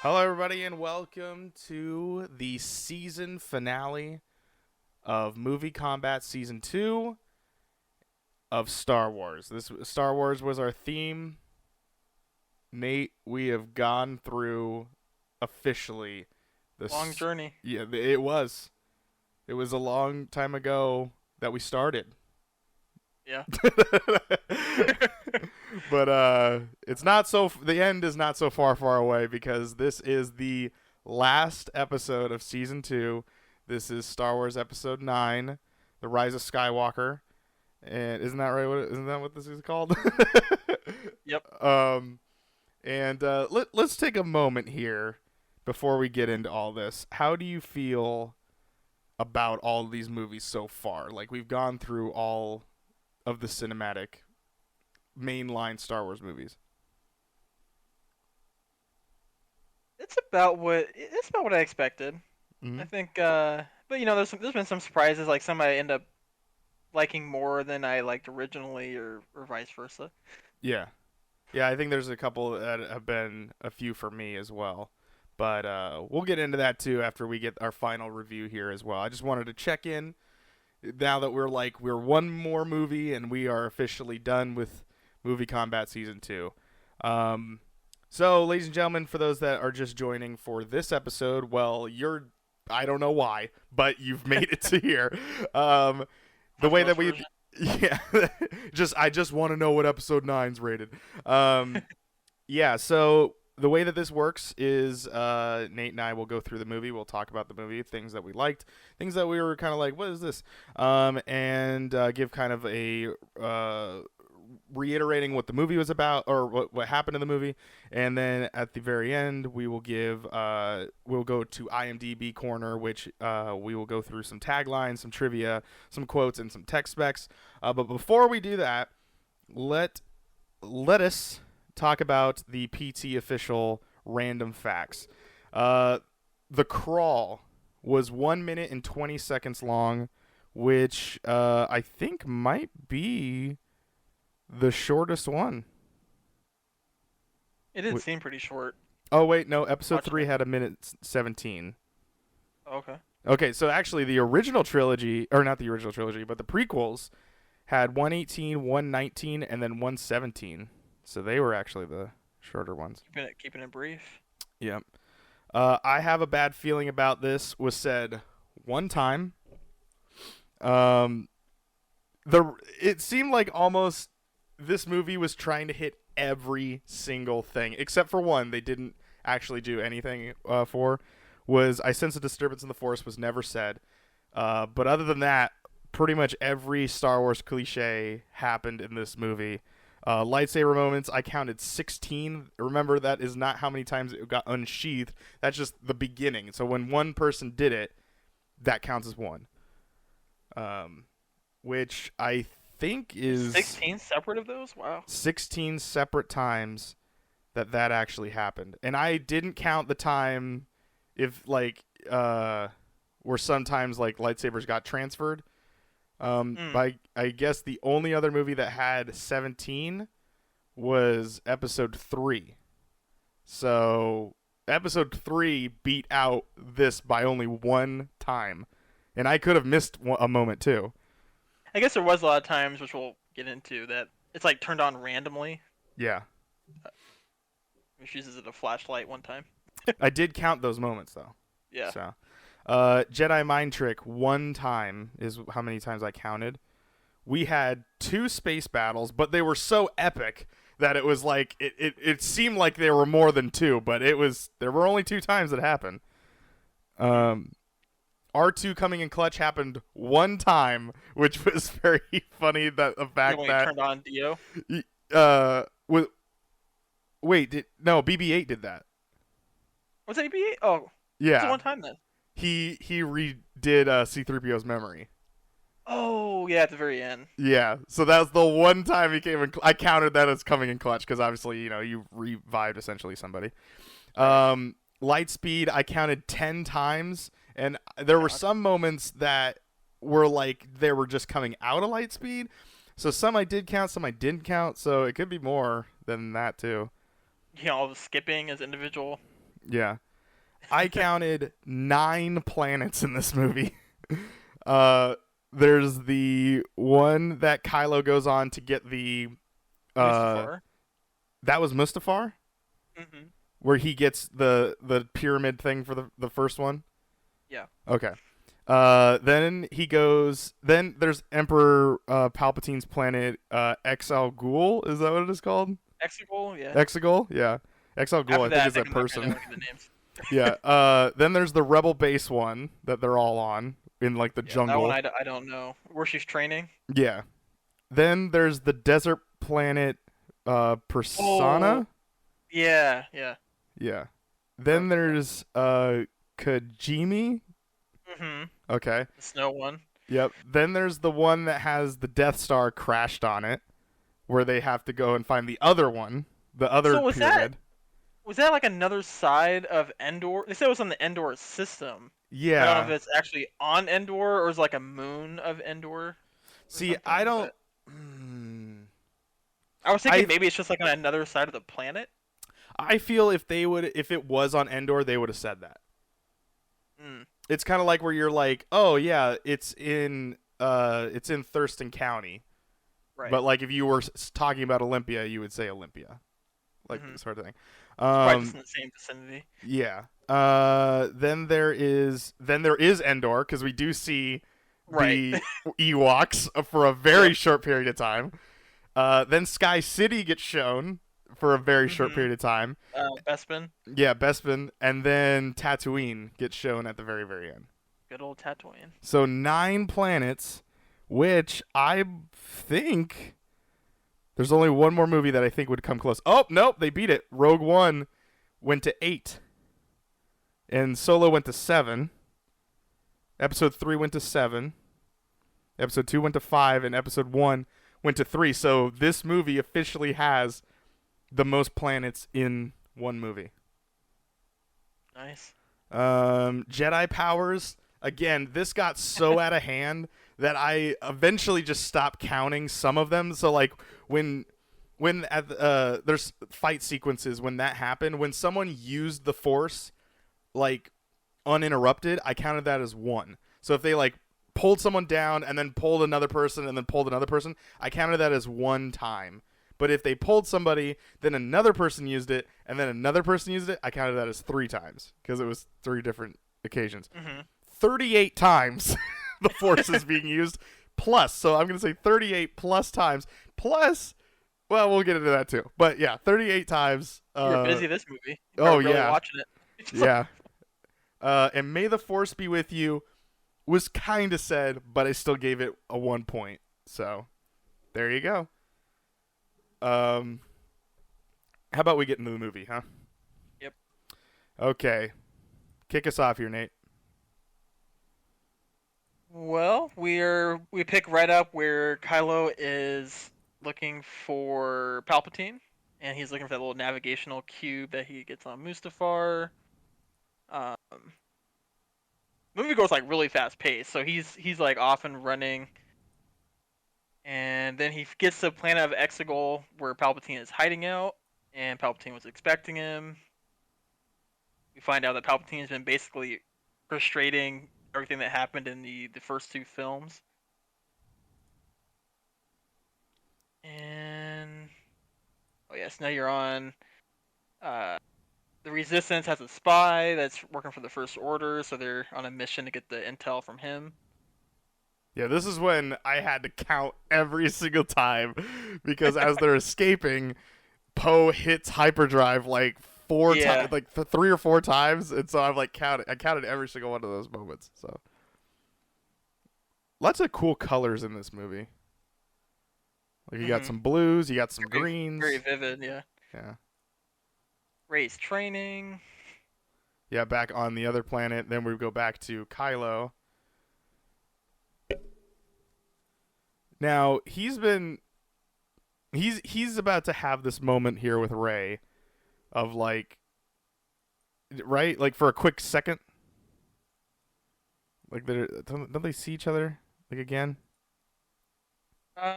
Hello, everybody, and welcome to the season finale of MovieKombat Season 2 of Star Wars. This Star Wars was our theme. Nate, we have gone through officially this Long journey. Yeah, it was. It was a long time ago that we started. Yeah. But it's not so the end is not so far away because this is the last episode of season 2. This is Star Wars episode 9, The Rise of Skywalker. And isn't that right? Isn't that what this is called? Yep. And let's take a moment here before we get into all this. How do you feel about all of these movies so far? Like, we've gone through all of the cinematic mainline Star Wars movies. It's about what I expected. Mm-hmm. I think, but there's been some surprises. Like some I end up liking more than I liked originally, or vice versa. Yeah. Yeah, I think there's a couple that have been a few for me as well. But we'll get into that too after we get our final review here as well. I just wanted to check in now that we're one more movie and we are officially done with MovieKombat Season 2. So, ladies and gentlemen, for those that are just joining for this episode, well, I don't know why, but you've made it to here. The way that we... Yeah, I just want to know what episode 9's rated. Yeah, so the way that this works is Nate and I will go through the movie. We'll talk about the movie, things that we liked, things that we were kind of like, what is this? And give kind of a reiterating what the movie was about or what happened in the movie. And then at the very end, we will we'll go to Imdb Corner, which we will go through some taglines, some trivia, some quotes, and some tech specs. But before we do that, let us talk about the PT official random facts. The crawl was 1 minute and 20 seconds long, which I think might be the shortest one. It did seem pretty short. Oh, wait, no. Episode 3 had 1:17. Okay. Okay, so actually the original trilogy, or not the original trilogy, but the prequels had 1:18, 1:19, and then 1:17. So they were actually the shorter ones. Keeping it brief. Yep. I have a bad feeling about this was said one time. It seemed like almost this movie was trying to hit every single thing except for one they didn't actually do anything for. Was I sense a disturbance in the Force was never said. But other than that, pretty much every Star Wars cliche happened in this movie. Lightsaber moments, I counted 16. Remember, that is not how many times it got unsheathed. That's just the beginning. So when one person did it, that counts as one. Which I think is 16 separate of those. Wow. 16 separate times that actually happened. And I didn't count the time if where sometimes like lightsabers got transferred. But I guess the only other movie that had 17 was episode 3. So episode 3 beat out this by only one time. And I could have missed a moment too. I guess there was a lot of times, which we'll get into, that it's like turned on randomly. Yeah. She uses it a flashlight one time. I did count those moments though. Yeah. So, Jedi mind trick one time is how many times I counted. We had 2 space battles, but they were so epic that it was like it seemed like there were more than 2, but there were only 2 times it happened. R2 coming in clutch happened one time, which was very funny. That the fact when that turned on Dio. BB-8 did that. Was it BB-8? Oh, yeah. It's the one time then. He redid C-3PO's memory. Oh yeah, at the very end. Yeah, so that was the one time he came in. I counted that as coming in clutch because obviously you revived essentially somebody. Light speed I counted 10 times. And there were some moments that were like they were just coming out of light speed. So some I did count, some I didn't count. So it could be more than that too. All the skipping as individual Yeah. I counted 9 planets in this movie. There's the one that Kylo goes on to get the Mustafar. that was Mustafar, Mm-hmm. where he gets the pyramid thing for the first one. Yeah. Okay. Then he goes. Then there's Emperor Palpatine's planet, Exile Ghoul. Is that what it is called? Exegol, yeah. Exegol, yeah. Exile Ghoul, After I that, think I is a think I'm not gonna person. look at the names. Yeah. Then there's the Rebel base one that they're all on in like the Yeah, that one jungle. I don't know. Where she's training. Yeah. Then there's the desert planet, Oh, Persona. yeah, yeah. Yeah. Then Correct. there's Kajimi. Mm-hmm. Okay. The snow one. Yep. Then there's the one that has the Death Star crashed on it, where they have to go and find the other one, the other So pyramid. was that like another side of Endor? They said it was on the Endor system. I don't know if Yeah. it's actually on Endor or is like a moon of Endor or See, I something. don't. But I was thinking I maybe it's just like on another side of the planet. I feel if it was on Endor, they would have said that. Mm, It's kind of like where you're like, oh yeah, it's in Thurston County, right. but like if you were talking about Olympia, you would say Olympia, like Mm-hmm. sort of thing. It's probably just in the same vicinity. Yeah. Then there is Endor because we do see Right. the Ewoks for a very short period of time. Then Sky City gets shown for a very short Mm-hmm. period of time. Bespin. Yeah, Bespin, and then Tatooine gets shown at the very, very end. Good old Tatooine. So 9 planets, which I think there's only one more movie that I think would come close. Oh, nope, they beat it. Rogue One went to 8. And Solo went to 7. Episode 3 went to 7. Episode 2 went to 5. And Episode 1 went to 3. So this movie officially has the most planets in one movie. Nice. Jedi Powers. Again, this got so out of hand that I eventually just stopped counting some of them. So like when at there's fight sequences when that happened, when someone used the Force like uninterrupted, I counted that as 1. So if they like pulled someone down and then pulled another person and then pulled another person, I counted that as 1 time. But if they pulled somebody, then another person used it, and then another person used it, I counted that as 3 times because it was 3 different occasions. Mm-hmm. 38 times the Force is being used plus. So I'm going to say 38 plus times. Plus, well, we'll get into that too. But yeah, 38 times. You were busy this movie. You Oh, were really yeah. watching it. Yeah. And May the Force be with you was kind of said, but I still gave it a 1 point. So there you go. How about we get into the movie, huh? Yep. Okay. Kick us off here, Nate. Well, we pick right up where Kylo is looking for Palpatine, and he's looking for that little navigational cube that he gets on Mustafar. Um, movie goes like really fast paced, so he's like off and running, and then he gets to the planet of Exegol where Palpatine is hiding out, and Palpatine was expecting him. We find out that Palpatine has been basically frustrating everything that happened in the first 2 films. And oh yes, now you're on. The Resistance has a spy that's working for the First Order, so they're on a mission to get the intel from him. Yeah, this is when I had to count every single time because as they're escaping, Poe hits hyperdrive like 4 Yeah. times, like 3 or 4 times, and so I've like counted. I counted every single one of those moments. So lots of cool colors in this movie. Like you got some blues, you got some greens. Very vivid, yeah. Yeah. Rey's training. Yeah, back on the other planet. Then we go back to Kylo. Now he's about to have this moment here with Rey, of like, right, like for a quick second, like don't they see each other like again? Uh,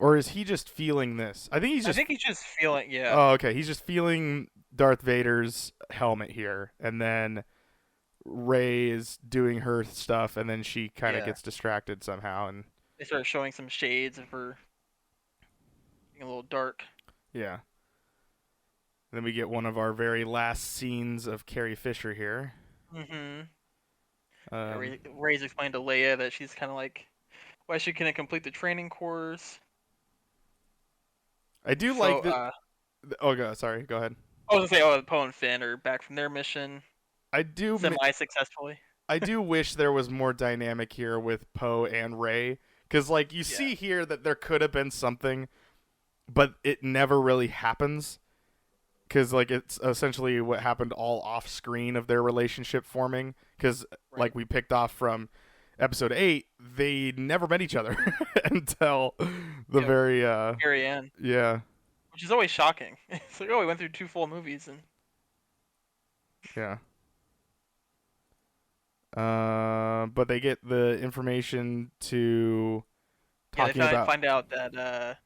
Or is he just feeling this? I think he's just feeling. Yeah. Oh, okay. He's just feeling Darth Vader's helmet here, and then Rey is doing her stuff, and then she kind of Yeah. gets distracted somehow, and They start showing some shades of her being a little dark. yeah. And then we get one of our very last scenes of Carrie Fisher here. Mm-hmm. Um, Rey's explained to Leia that she's kind of like why she couldn't complete the training course. I do So, like the. Oh, sorry. Go ahead. I was gonna say, Poe and Finn are back from their mission I do. semi-successfully. I do wish there was more dynamic here with Poe and Rey, because like you Yeah. see here that there could have been something, but it never really happens. Because like it's essentially what happened all off screen of their relationship forming. Because Right. like we picked off from episode 8, they never met each other until the very end. Yeah. Which is always shocking. It's like, oh, we went through 2 full movies and Yeah. But they get the information to talking about. find out that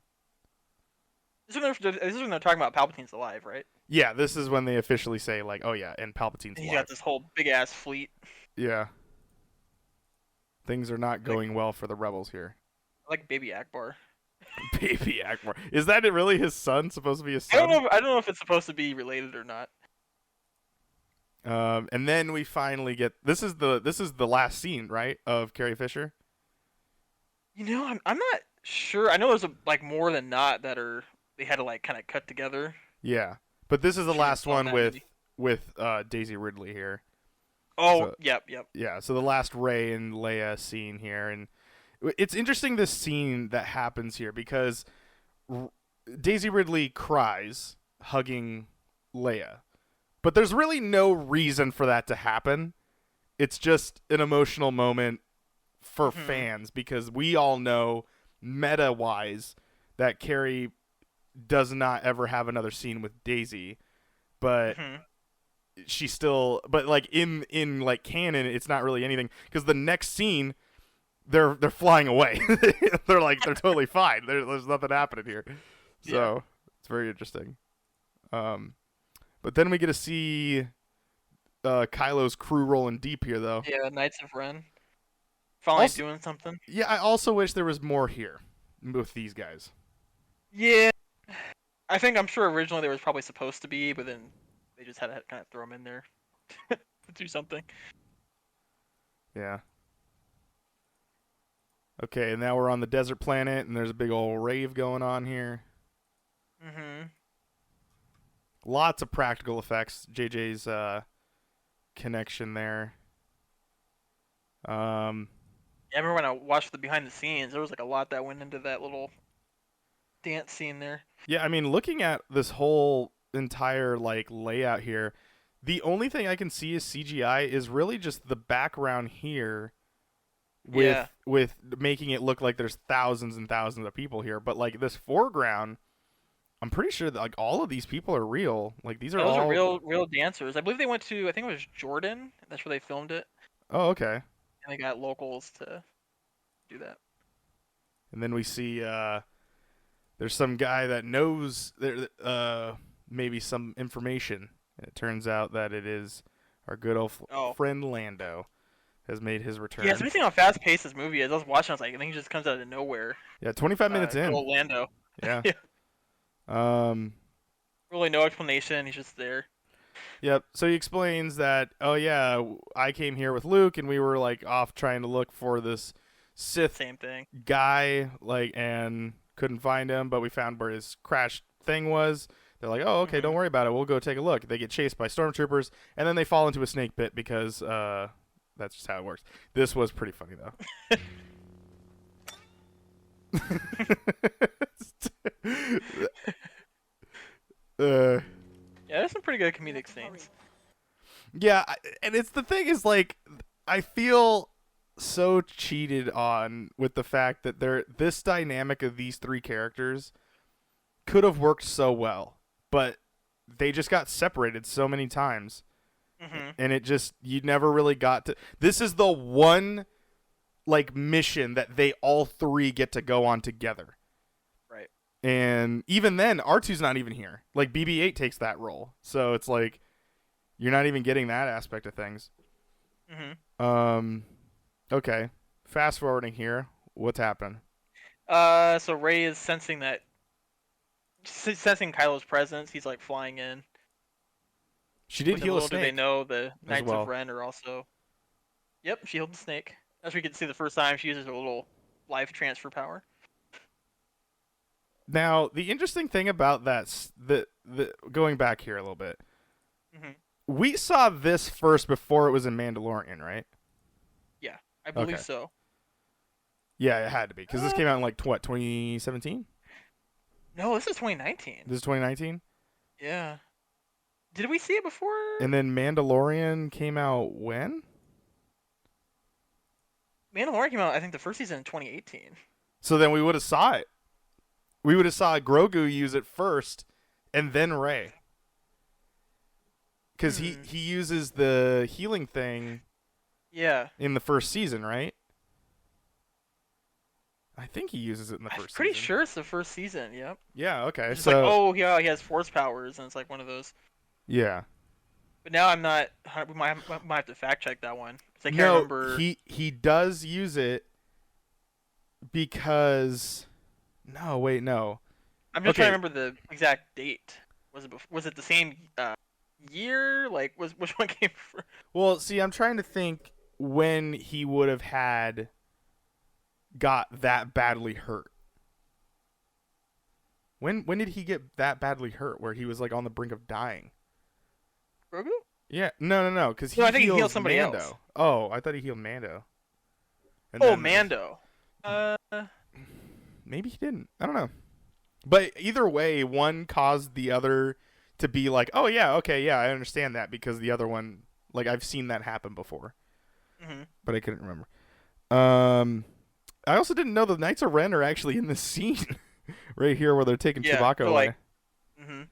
this is when they're talking about Palpatine's alive, right? Yeah, this is when they officially say like, oh yeah, and Palpatine's He's alive. got this whole big ass fleet. Yeah. Things are not going well for the rebels here. I like Baby Akbar. Baby Akbar. Is that really his son? Supposed to be his son? I don't know if it's supposed to be related or not. And then we finally get this is the last scene, right, of Carrie Fisher? I'm not sure. I know there's like more than not that they had to like kind of cut together. Yeah. But this is the Sure, last it's on one that with movie. Daisy Ridley here. Oh, So- yep. Yeah, so the last Rey and Leia scene here, and it's interesting this scene that happens here because Daisy Ridley cries hugging Leia, but there's really no reason for that to happen. It's just an emotional moment for fans because we all know meta-wise that Carrie does not ever have another scene with Daisy, but she still, but like in like canon, it's not really anything because the next scene, they're flying away. they're totally fine. There's nothing happening here, so it's very interesting. But then we get to see Kylo's crew rolling deep here, though. Yeah, Knights of Ren. Finally Also- doing something. Yeah, I also wish there was more here with these guys. Yeah. I'm sure originally there was probably supposed to be, but then they just had to kind of throw them in there to do something. Yeah. Okay, and now we're on the desert planet, and there's a big old rave going on here. Lots of practical effects. JJ's connection there. Yeah, I remember when I watched the behind the scenes, there was like a lot that went into that little dance scene there. Yeah, I mean, looking at this whole entire like layout here, the only thing I can see is CGI is really just the background here with making it look like there's thousands and thousands of people here, but like this foreground, I'm pretty sure that like all of these people are real. Like these are Those all are real dancers. I believe they went to, I think it was Jordan. That's where they filmed it, Oh, okay. and they got locals to do that. And then we see there's some guy that knows there maybe some information. And it turns out that it is our good old friend Lando has made his return. Yeah, it's amazing how fast paced this movie is. I was watching, I was like, I think he just comes out of nowhere. Yeah, 25 minutes in. Old Lando. Yeah. Yeah. Really no explanation. He's just there. Yep. So he explains that, oh yeah, I came here with Luke, and we were like off trying to look for this Sith Same thing. guy, like, and couldn't find him, but we found where his crashed thing was. They're like, oh, okay, don't worry about it. We'll go take a look. They get chased by stormtroopers, and then they fall into a snake pit because that's just how it works. This was pretty funny though. Yeah, there's some pretty good comedic scenes. Yeah, and it's the thing is like I feel so cheated on with the fact that this dynamic of these three characters could have worked so well, but they just got separated so many times. And it just, you never really got to. This is the one like mission that they all three get to go on together. And even then, R2's not even here. Like, BB-8 takes that role. So it's like, you're not even getting that aspect of things. Okay. Fast forwarding here. What's happened? So Rey is sensing Kylo's presence. He's like flying in. She did heal a Little do they snake know the Knights well. of Ren are also. Yep, she healed the snake. As we can see, the first time she uses her little life transfer power. Now, the interesting thing about that, the going back here a little bit, we saw this first before it was in Mandalorian, right? Yeah, I believe so. Yeah, it had to be because this came out in like what, 2017? No, this is 2019. This is 2019. Yeah. Did we see it before? And then Mandalorian came out when? Mandalorian came out, I think, the first season in 2018. So then we would have saw it. We would have saw Grogu use it first, and then Rey. Because he uses the healing thing. Yeah. In the first season, right? I think he uses it in the first season. I'm pretty sure it's the first season, yep. Yeah, okay. It's like, oh, yeah, he has force powers, and it's like one of those. Yeah. But now I'm not. We might have to fact check that one. I can't remember. He does use it because. No, wait, no. I'm just trying to remember the exact date. Was it the same year? Like, which one came first? Well, see, I'm trying to think when he would have got that badly hurt. When did he get that badly hurt where he was like on the brink of dying? Grogu? Yeah, no, because I think he healed somebody Mando. else. Oh, I thought he healed Mando. And Mando. Maybe he didn't. I don't know. But either way, one caused the other to be like, oh yeah, okay, yeah, I understand that because the other one, like I've seen that happen before, but I couldn't remember. I also didn't know the Knights of Ren are actually in this scene right here where they're taking Chewbacca away. Like,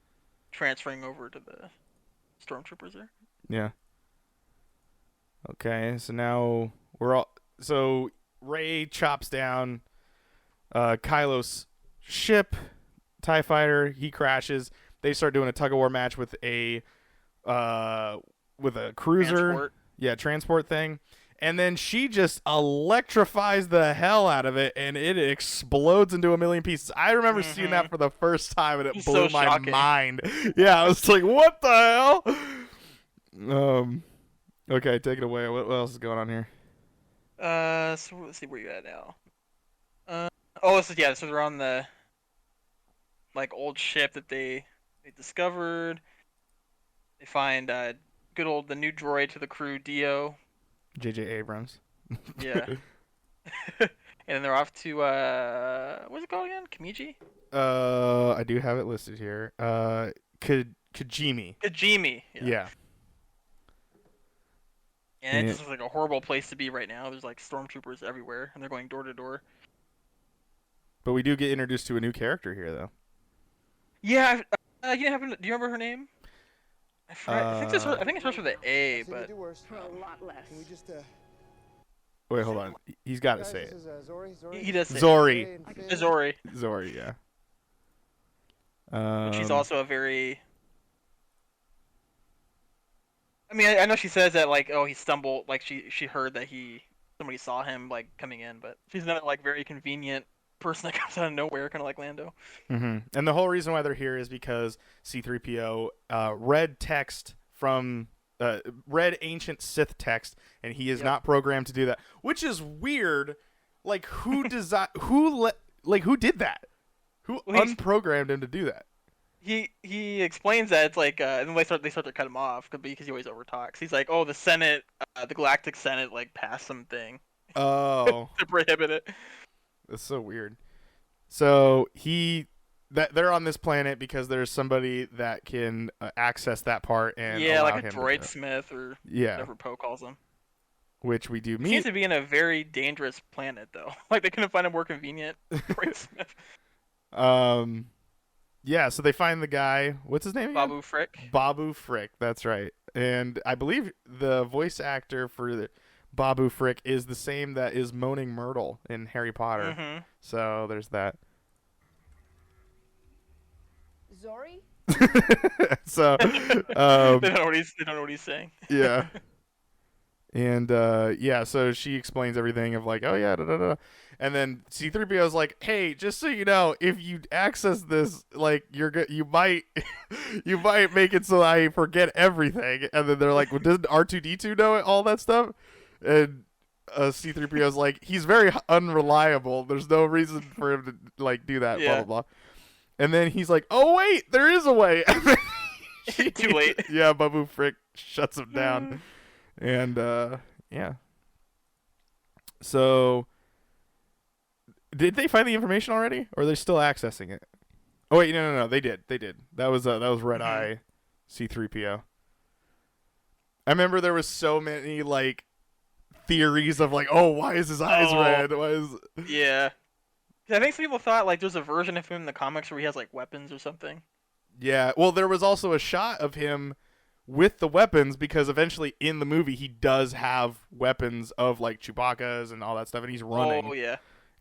transferring over to the stormtroopers there. Yeah. Okay, so now so Rey chops down Kylo's ship, TIE fighter. He crashes. They start doing a tug of war match with a cruiser, transport thing, and then she just electrifies the hell out of it, and it explodes into a million pieces. I remember seeing that for the first time, and it blew my mind. Yeah, I was like, "What the hell?" Okay, take it away. What else is going on here? So let's see where you're at now. So they're on the like old ship that they discovered. They find the new droid to the crew, Dio. J.J. Abrams. Yeah. And then they're off to what's it called again? Kimiji? I do have it listed here. Kijimi. Kijimi. Yeah. And it's just like a horrible place to be right now. There's like stormtroopers everywhere, and they're going door to door. But we do get introduced to a new character here, though. Yeah, do you remember her name? I think it starts with an A, but for a lot less. Can we just, wait, hold on. He's got to say it. He does say Zori. Zori. Zori, yeah. She's also a very. I mean, I know she says that like, oh, he stumbled, like she heard that somebody saw him like coming in, but she's another like very convenient person that comes out of nowhere, kind of like Lando. And the whole reason why they're here is because C-3PO read text from read ancient Sith text, and he is not programmed to do that, which is weird. Like, who who did that? Who unprogrammed him to do that? He explains that it's like, and then they start to cut him off because he always overtalks. He's like, oh, the Senate, the Galactic Senate, like passed something. Oh, to prohibit it. That's so weird. So they're on this planet because there's somebody that can access that part and allow like a him droid smith or whatever Poe calls him. Which we do meet. He seems to be in a very dangerous planet though. Like they couldn't find a more convenient droid smith. Yeah, so they find the guy. What's his name again? Babu Frick. Babu Frick, that's right. And I believe the voice actor for Babu Frick is the same that is Moaning Myrtle in Harry Potter. So there's that. Zori? So, They don't know what he's saying. yeah. And yeah, so she explains everything of like, oh yeah, da da da. And then C-3PO is like, hey, just so you know, if you access this, like you might you might make it so I forget everything. And then they're like, well, doesn't R2D2 know it, all that stuff? And C-3PO is like, he's very unreliable. There's no reason for him to like do that. Yeah. Blah blah blah. And then he's like, oh wait, there is a way. And then Too late. Yeah, Babu Frick shuts him down. And yeah. So did they find the information already, or are they still accessing it? Oh wait, no, they did. That was Red Eye C-3PO. I remember there was so many like theories of like, oh, why is his eyes red? Why is Yeah. I think some people thought like there's a version of him in the comics where he has like weapons or something. Yeah, well, there was also a shot of him with the weapons because eventually in the movie he does have weapons of like Chewbacca's and all that stuff, and he's running. Oh yeah.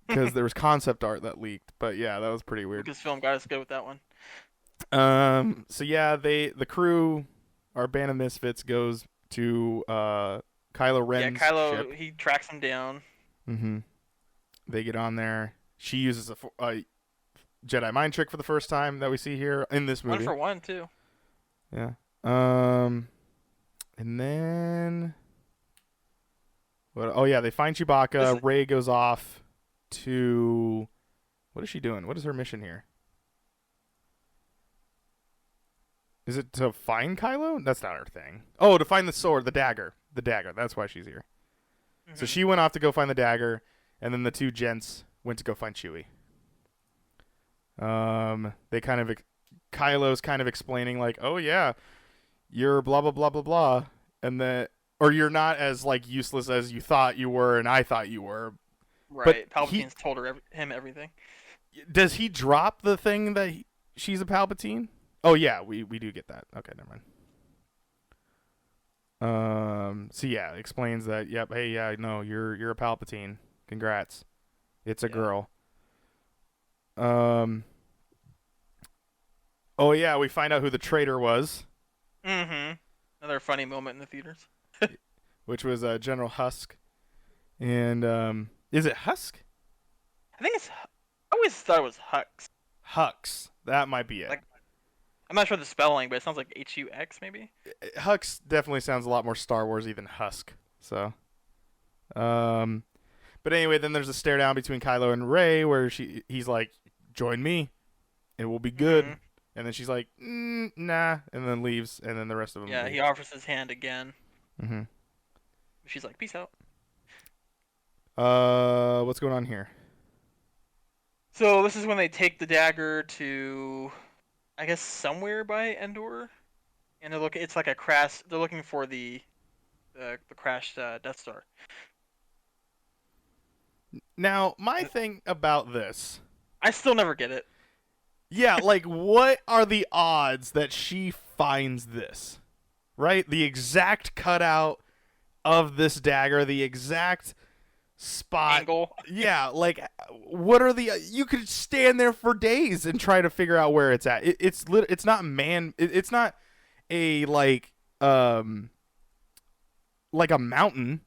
Because there was concept art that leaked, but yeah, that was pretty weird. Lucasfilm got us good with that one. So yeah, the crew, our band of misfits, goes to Kylo Ren's Kylo, ship. he tracks him down. Mm-hmm. They get on there. She uses a Jedi mind trick for the first time that we see here in this movie. 1-for-1 too. Yeah. And then what? Oh yeah, they find Chewbacca. Rey goes off to. What is she doing? What is her mission here? Is it to find Kylo? That's not her thing. Oh, to find the sword, the dagger. The dagger. That's why she's here. Mm-hmm. So she went off to go find the dagger, and then the two gents went to go find Chewie. They kind of Kylo's kind of explaining like, "Oh yeah, you're blah blah blah blah blah," and that, or you're not as like useless as you thought you were, and I thought you were. Right. But Palpatine's told him everything. Does he drop the thing that she's a Palpatine? Oh yeah, we do get that. Okay, never mind. So yeah, explains that. Yep. Hey, yeah, no, you're a Palpatine. Congrats. It's a girl. Oh yeah, we find out who the traitor was. Mm-hmm. Another funny moment in the theaters. Which was General Husk. And is it Husk? I think it's. I always thought it was Hux. Hux. That might be it. Like, I'm not sure the spelling, but it sounds like Hux maybe. Hux definitely sounds a lot more Star Warsy than Husk. So, but anyway, then there's a stare down between Kylo and Rey where he's like, "Join me, it will be good." Mm-hmm. And then she's like, "Nah," and then leaves, and then the rest of them. Yeah, leave. He offers his hand again. Mm-hmm. She's like, "Peace out." What's going on here? So this is when they take the dagger to, I guess, somewhere by Endor, and they're looking. It's like a crash. They're looking for the crashed Death Star. Now, my thing about this, I still never get it. Yeah, like, what are the odds that she finds this? Right? The exact cutout of this dagger, the exact spot. Angle. Yeah, like, what are the... You could stand there for days and try to figure out where it's at. It's not it's not a, like a mountain.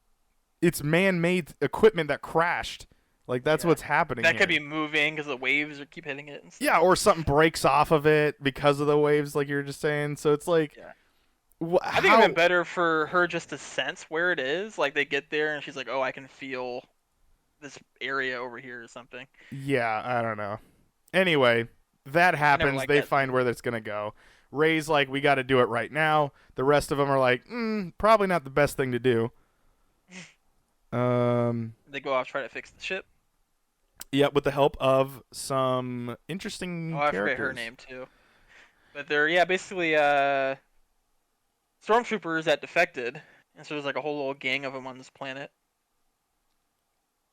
It's man-made equipment that crashed. Like, that's what's happening That here. could be moving because the waves keep hitting it. And stuff. Yeah, or something breaks off of it because of the waves, like you were just saying. So it's like... Yeah. I think it would have been better for her just to sense where it is. Like, they get there and she's like, oh, I can feel this area over here or something. Yeah, I don't know. Anyway, that happens. They find where that's going to go. Rey's like, we got to do it right now. The rest of them are like, probably not the best thing to do. They go off, try to fix the ship. Yeah, with the help of some interesting characters. I forget her name, too. But they're, basically, stormtroopers that defected. And so there's like a whole little gang of them on this planet.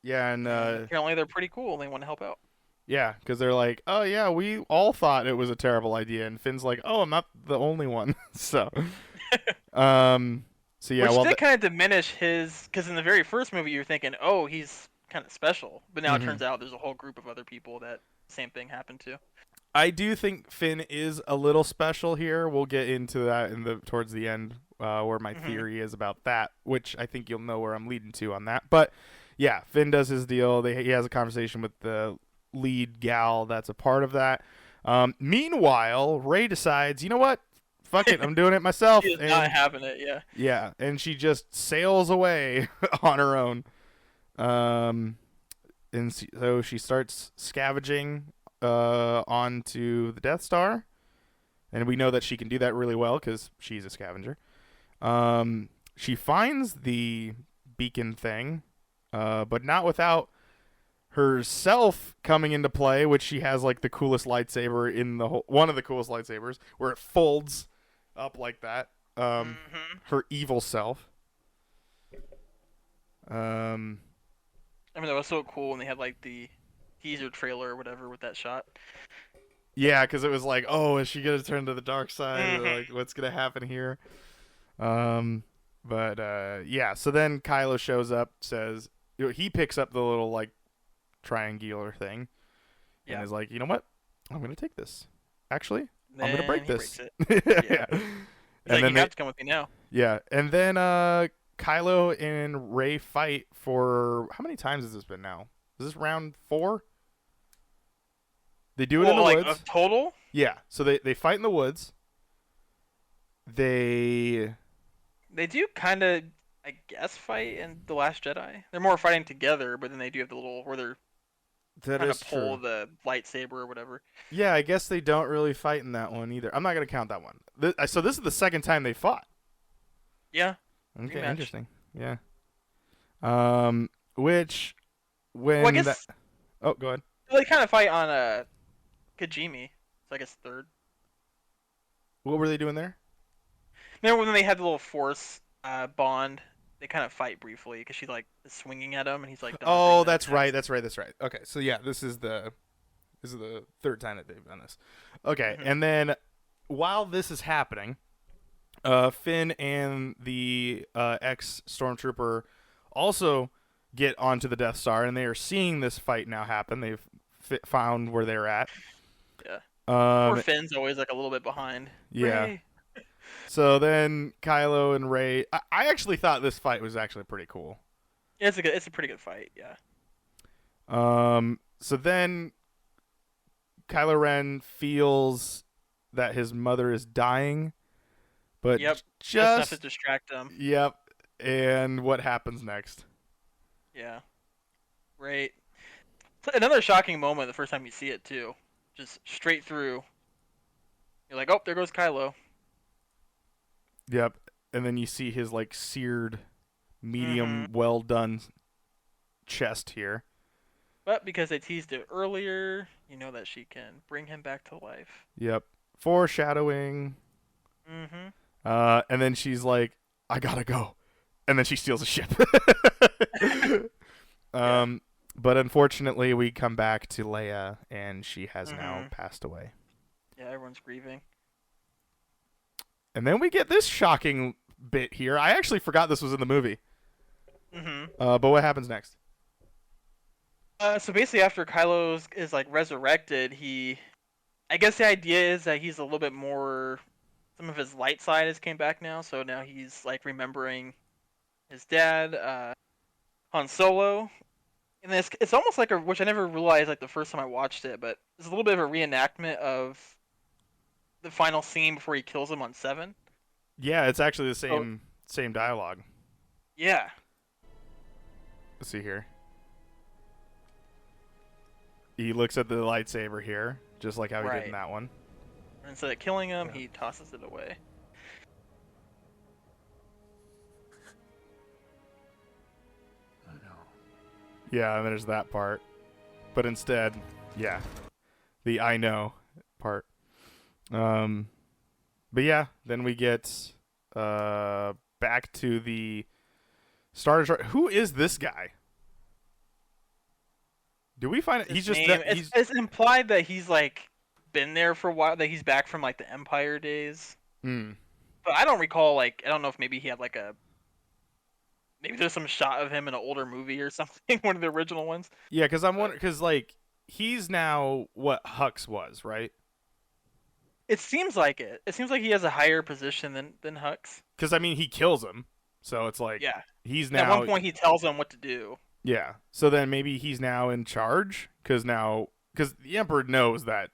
Yeah, and apparently they're pretty cool and they want to help out. Yeah, because they're like, oh yeah, we all thought it was a terrible idea, and Finn's like, oh, I'm not the only one. So, Which did kind of diminish his, because in the very first movie you're thinking, oh, he's kind of special, but now it turns out there's a whole group of other people that same thing happened to. I do think Finn is a little special here. We'll get into that towards the end, where my theory is about that, which I think you'll know where I'm leading to on that. But yeah, Finn does his deal. He has a conversation with the lead gal that's a part of that. Meanwhile, Rey decides, you know what? Fuck it, I'm doing it myself. She's not having it, yeah. Yeah, and she just sails away on her own. So she starts scavenging onto the Death Star, and we know that she can do that really well because she's a scavenger. She finds the beacon thing, but not without herself coming into play, which she has like the coolest lightsaber in the whole, one of the coolest lightsabers, where it folds up like that. Her evil self. I mean, that was so cool when they had like the teaser trailer or whatever with that shot. Yeah, because it was like, oh, is she gonna turn to the dark side? Or, like, what's gonna happen here? But yeah. So then Kylo shows up, says he picks up the little like triangular thing, and is like, you know what? I'm gonna take this. Actually, I'm gonna break this. Yeah. And then you have to come with me now. Yeah, and then Kylo and Rey fight for how many times has this been now? Is this round 4? They do it in the woods. Total? Yeah. So they fight in the woods. They do kind of, I guess, fight in The Last Jedi. They're more fighting together, but then they do have the little where they're trying to pull the lightsaber or whatever. Yeah, I guess they don't really fight in that one either. I'm not gonna count that one. So this is the second time they fought. Yeah. Okay, rematch. Interesting. Yeah. Which when well, I guess oh, go ahead. They kind of fight on Kajimi, so I guess third. What were they doing there? Remember when they had the little force bond? They kind of fight briefly because she like is swinging at him and he's like. Oh, that's right. That's right. Okay, so yeah, this is the third time that they've done this. Okay, and then while this is happening, Finn and the ex-stormtrooper also get onto the Death Star, and they are seeing this fight now happen. They've found where they're at. Yeah. Poor Finn's always like a little bit behind. Yeah. Rey. So then Kylo and Rey. I actually thought this fight was actually pretty cool. Yeah, it's a pretty good fight. Yeah. So then Kylo Ren feels that his mother is dying, but just enough to distract him. Yep. And what happens next? Yeah. Right. Another shocking moment the first time you see it too. Just straight through. You're like, oh, there goes Kylo. Yep. And then you see his like seared, medium, well done chest here. But because they teased it earlier, you know that she can bring him back to life. Yep. Foreshadowing. And then she's like, I gotta go. And then she steals a ship. But unfortunately, we come back to Leia, and she has now passed away. Yeah, everyone's grieving. And then we get this shocking bit here. I actually forgot this was in the movie. But what happens next? So basically, after Kylo is like resurrected, I guess the idea is that he's a little bit more. Some of his light side has came back now, so now he's like remembering his dad, Han Solo, and it's almost like which I never realized like the first time I watched it, but it's a little bit of a reenactment of the final scene before he kills him on 7. Yeah, it's actually the same dialogue. Yeah. Let's see here. He looks at the lightsaber here, just like how he did in that one. And instead of killing him, he tosses it away. I know. Yeah, and there's that part. But instead, yeah, the I know part. But yeah, then we get back to the Star Destroyer. Who is this guy? Do we find it? He's just it's implied that he's like been there for a while, that he's back from like the Empire days. But I don't recall, like, I don't know if maybe he had like maybe there's some shot of him in an older movie or something, one of the original ones. Yeah, because I'm wondering, because like he's now what Hux was, right? It seems like it. It seems like he has a higher position than Hux. Because I mean, he kills him, so it's like Yeah. he's At one now. point, he tells him what to do. Yeah. So then maybe he's now in charge because the Emperor knows that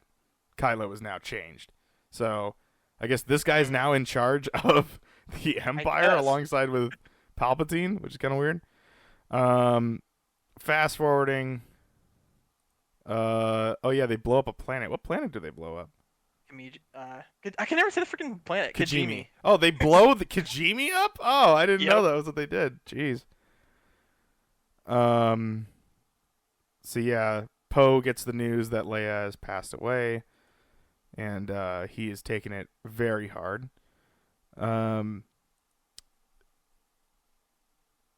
Kylo is now changed. So I guess this guy's now in charge of the Empire guess. alongside with Palpatine, which is kind of weird. Fast forwarding. Oh yeah, they blow up a planet. What planet do they blow up? I can never say the freaking planet. Kijimi. Oh, they blow the Kijimi up? Oh, I didn't know Yep. that was what they did. Jeez. So yeah, Poe gets the news that Leia has passed away, and he is taking it very hard.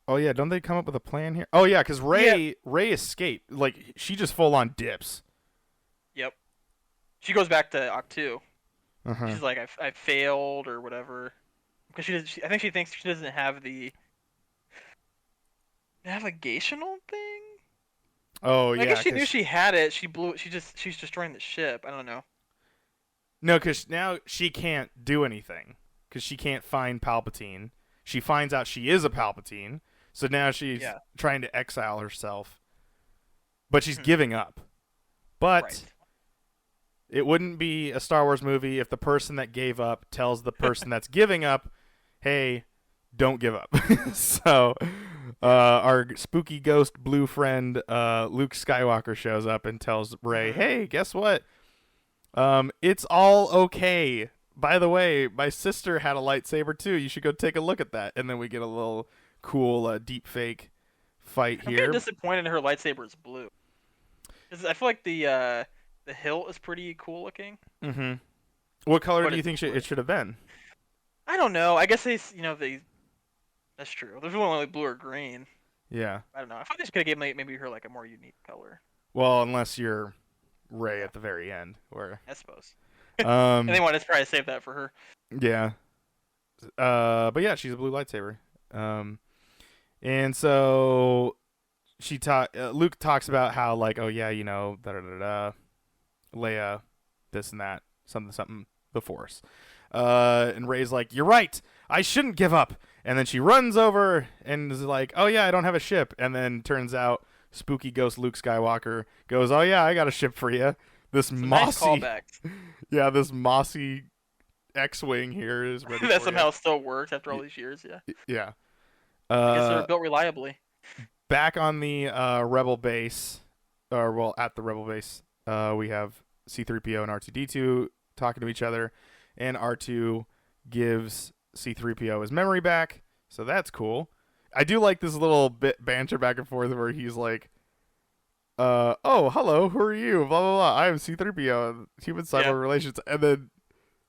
Oh yeah, don't they come up with a plan here? Oh yeah, because Rey escaped. Like she just full on dips. Yep. She goes back to Octu. Uh-huh. She's like, I failed or whatever, because I think she thinks she doesn't have the navigational thing. Oh I yeah. guess she 'cause knew she had it. She blew. She's destroying the ship. I don't know. No, because now she can't do anything because she can't find Palpatine. She finds out she is a Palpatine, so now she's trying to exile herself, but she's giving up. But Right. it wouldn't be a Star Wars movie if the person that gave up tells the person that's giving up, hey, don't give up. So our spooky ghost blue friend Luke Skywalker shows up and tells Rey, hey, guess what? It's all okay. By the way, my sister had a lightsaber too. You should go take a look at that. And then we get a little cool deep fake fight I'm here. kind of disappointed her lightsaber is blue. 'Cause I feel like the hilt is pretty cool looking. Mm-hmm. What color But do you it's think blue. it should have been? I don't know. I guess they. That's true. There's only like blue or green. Yeah. I don't know. I thought they could have given maybe her like a more unique color. Well, unless you're Rey at the very end, where I suppose. um And they wanted to try to save that for her. yeah. But yeah, she's a blue lightsaber. And so Luke talks about how like, oh yeah, you know, Leia, this and that, something, the Force. And Rey's like, you're right, I shouldn't give up. And then she runs over and is like, oh yeah, I don't have a ship. And then turns out spooky ghost Luke Skywalker goes, oh yeah, I got a ship for you. This Some mossy, nice callbacks. yeah, this mossy X-wing here is ready That for somehow you. still works after all these years. Yeah. Yeah. I guess they're built reliably. Back on the Rebel base, or well, at the Rebel base, we have C-3PO and R2-D2 talking to each other, and R2 gives C-3PO his memory back, so that's cool. I do like this little bit banter back and forth where he's like, oh, hello, who are you? Blah, blah, blah. I am C-3PO, human-cyber relations. And then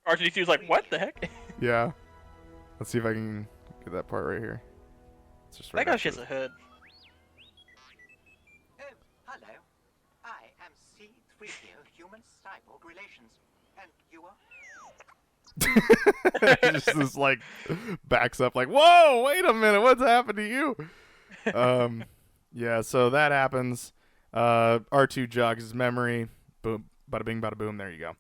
R2-D2's like, what the heck? yeah. Let's see if I can get that part right here. It's just I right think after she has a hood. Oh, hello. I am C-3PO Human Cyborg Relations. And you are? just this like backs up like, whoa, wait a minute, what's happened to you? Yeah, so that happens. R2 jogs his memory. Boom, bada bing, bada boom. There you go.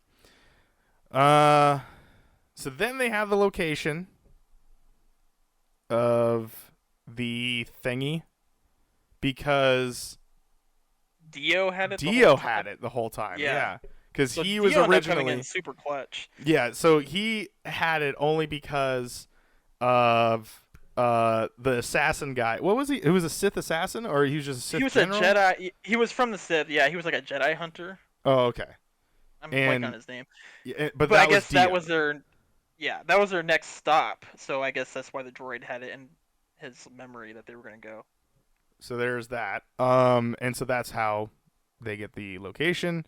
So then they have the location of the thingy because Dio had it. the whole time. Yeah. Yeah. Because So he Dio was ended up coming originally in super clutch. yeah, so he had it only because of the assassin guy. What was he? He was a Sith assassin, or he was just a Sith He was general? a Jedi. He was from the Sith. Yeah, he was like a Jedi hunter. Oh, okay. I'm And- blanking on his name. Yeah, But that I guess that Dio. was their. Yeah, that was their next stop. So I guess that's why the droid had it in his memory that they were gonna go. So there's that. And so that's how they get the location,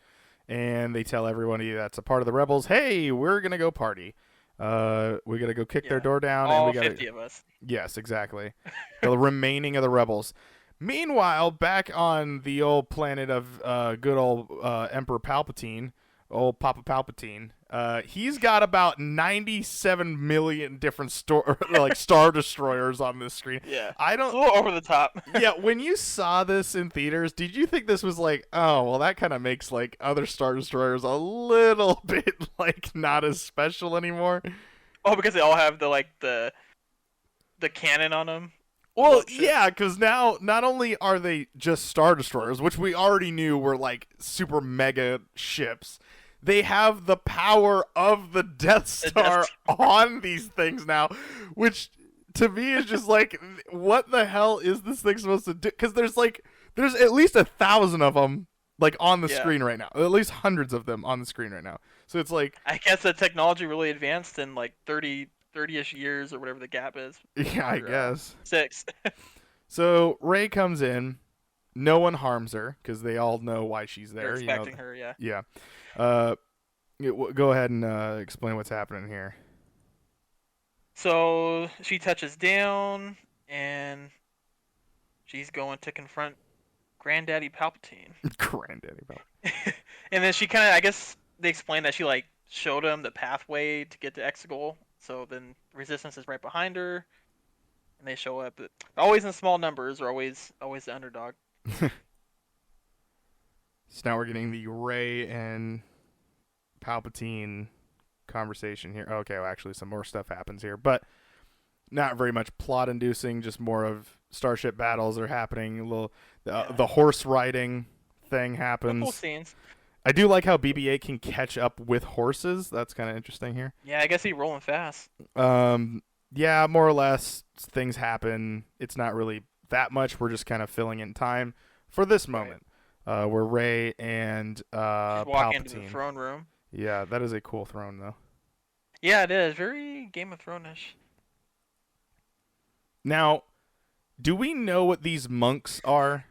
and they tell everybody that's a part of the rebels, hey, we're gonna go party. We gotta go kick their Yeah. door down, All and we gotta 50 of us. Yes, exactly. The remaining of the rebels. Meanwhile, back on the old planet of good old Emperor Palpatine, old Papa Palpatine. He's got about 97 million different Star Destroyers on this screen. Yeah. I It's a don't. little over the top. Yeah, when you saw this in theaters, did you think this was like, oh, well, that kind of makes like other Star Destroyers a little bit like not as special anymore? Oh, because they all have the cannon on them. Well, Shit. yeah, because now not only are they just Star Destroyers, which we already knew were like super mega ships, they have the power of the Death Star on these things now, which to me is just like, what the hell is this thing supposed to do? Because there's at least 1,000 of them like on the screen right now, at least hundreds of them on the screen right now. So it's like, I guess the technology really advanced in like 30-ish years or whatever the gap is. yeah, I guess. 6. So Rey comes in. No one harms her because they all know why she's there. They're expecting her, yeah. Yeah. Go ahead and explain what's happening here. So she touches down, and she's going to confront Granddaddy Palpatine. Granddaddy Palpatine. And then she kind of, I guess they explained that she like showed him the pathway to get to Exegol. So then Resistance is right behind her, and they show up. But always in small numbers, or always the underdog. So now we're getting the Rey and Palpatine conversation here. Okay, well, actually, some more stuff happens here, but not very much plot inducing. Just more of starship battles are happening. A little, the horse riding thing happens. Cool scenes. I do like how BB-8 can catch up with horses. That's kind of interesting here. Yeah, I guess he's rolling fast. Yeah, more or less things happen. It's not really that much. We're just kind of filling in time for this moment, where Rey and walk Palpatine into the throne room. Yeah, that is a cool throne, though. Yeah, it is very Game of Thrones-ish. Now, do we know what these monks are?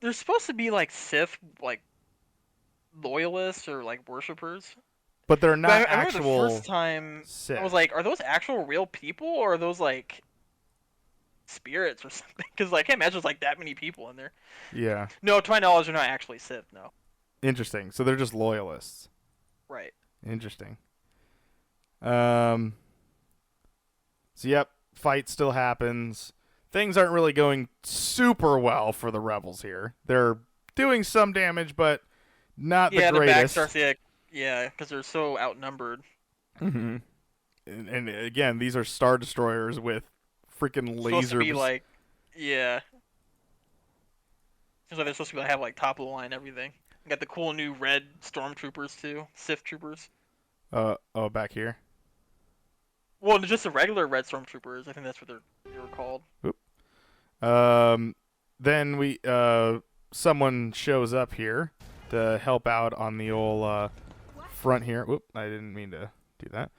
They're supposed to be like Sith, like loyalists or like worshippers. But they're not I remember actual the first time Sith. I was like, are those actual real people or are those like spirits or something? Because like, I can't imagine there's like that many people in there. Yeah. No, to my knowledge, they're not actually Sith. No. Interesting. So they're just loyalists. Right. Interesting. So yep, fight still happens. Things aren't really going super well for the rebels here. They're doing some damage, but not the greatest. Yeah, the back starts. Yeah, because they're so outnumbered. Mm-hmm. And again, these are Star Destroyers with freaking lasers. Supposed to be like, yeah. Seems like they're supposed to have like top of the line everything. We got the cool new red stormtroopers too, Sith troopers. Oh, back here. Well, just the regular red stormtroopers. I think that's what they were called. Oop. Then we someone shows up here to help out on the old front here. Whoop! I didn't mean to do that.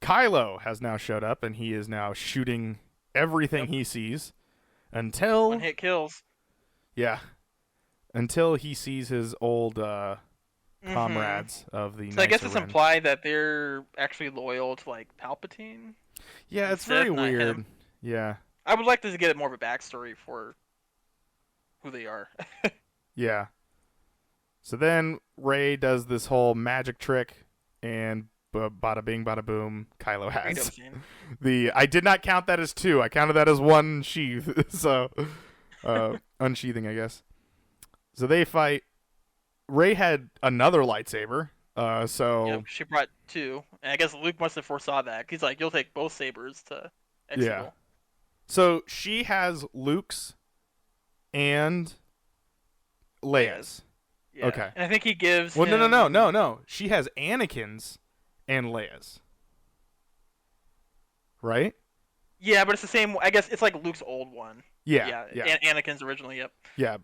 Kylo has now showed up, and he is now shooting everything he sees until One-hit kills. Yeah, until he sees his old comrades of the. So I guess Knights it's of Ren. implied that they're actually loyal to like Palpatine. Yeah, it's Sith, very not weird. him. Yeah. I would like to get more of a backstory for who they are. Yeah. So then Rey does this whole magic trick, and bada bing, bada boom, Kylo Great has scene. I did not count that as 2. I counted that as 1 sheath. So unsheathing, I guess. So they fight. Rey had another lightsaber. So Yep, she brought 2. And I guess Luke must have foresaw that. He's like, you'll take both sabers to Exegol. Yeah. So she has Luke's and Leia's. Yeah. Okay. And I think he gives. Well, him... no. She has Anakin's and Leia's. Right? Yeah, but it's the same. I guess it's like Luke's old one. Yeah. Anakin's originally. Yep. Yeah,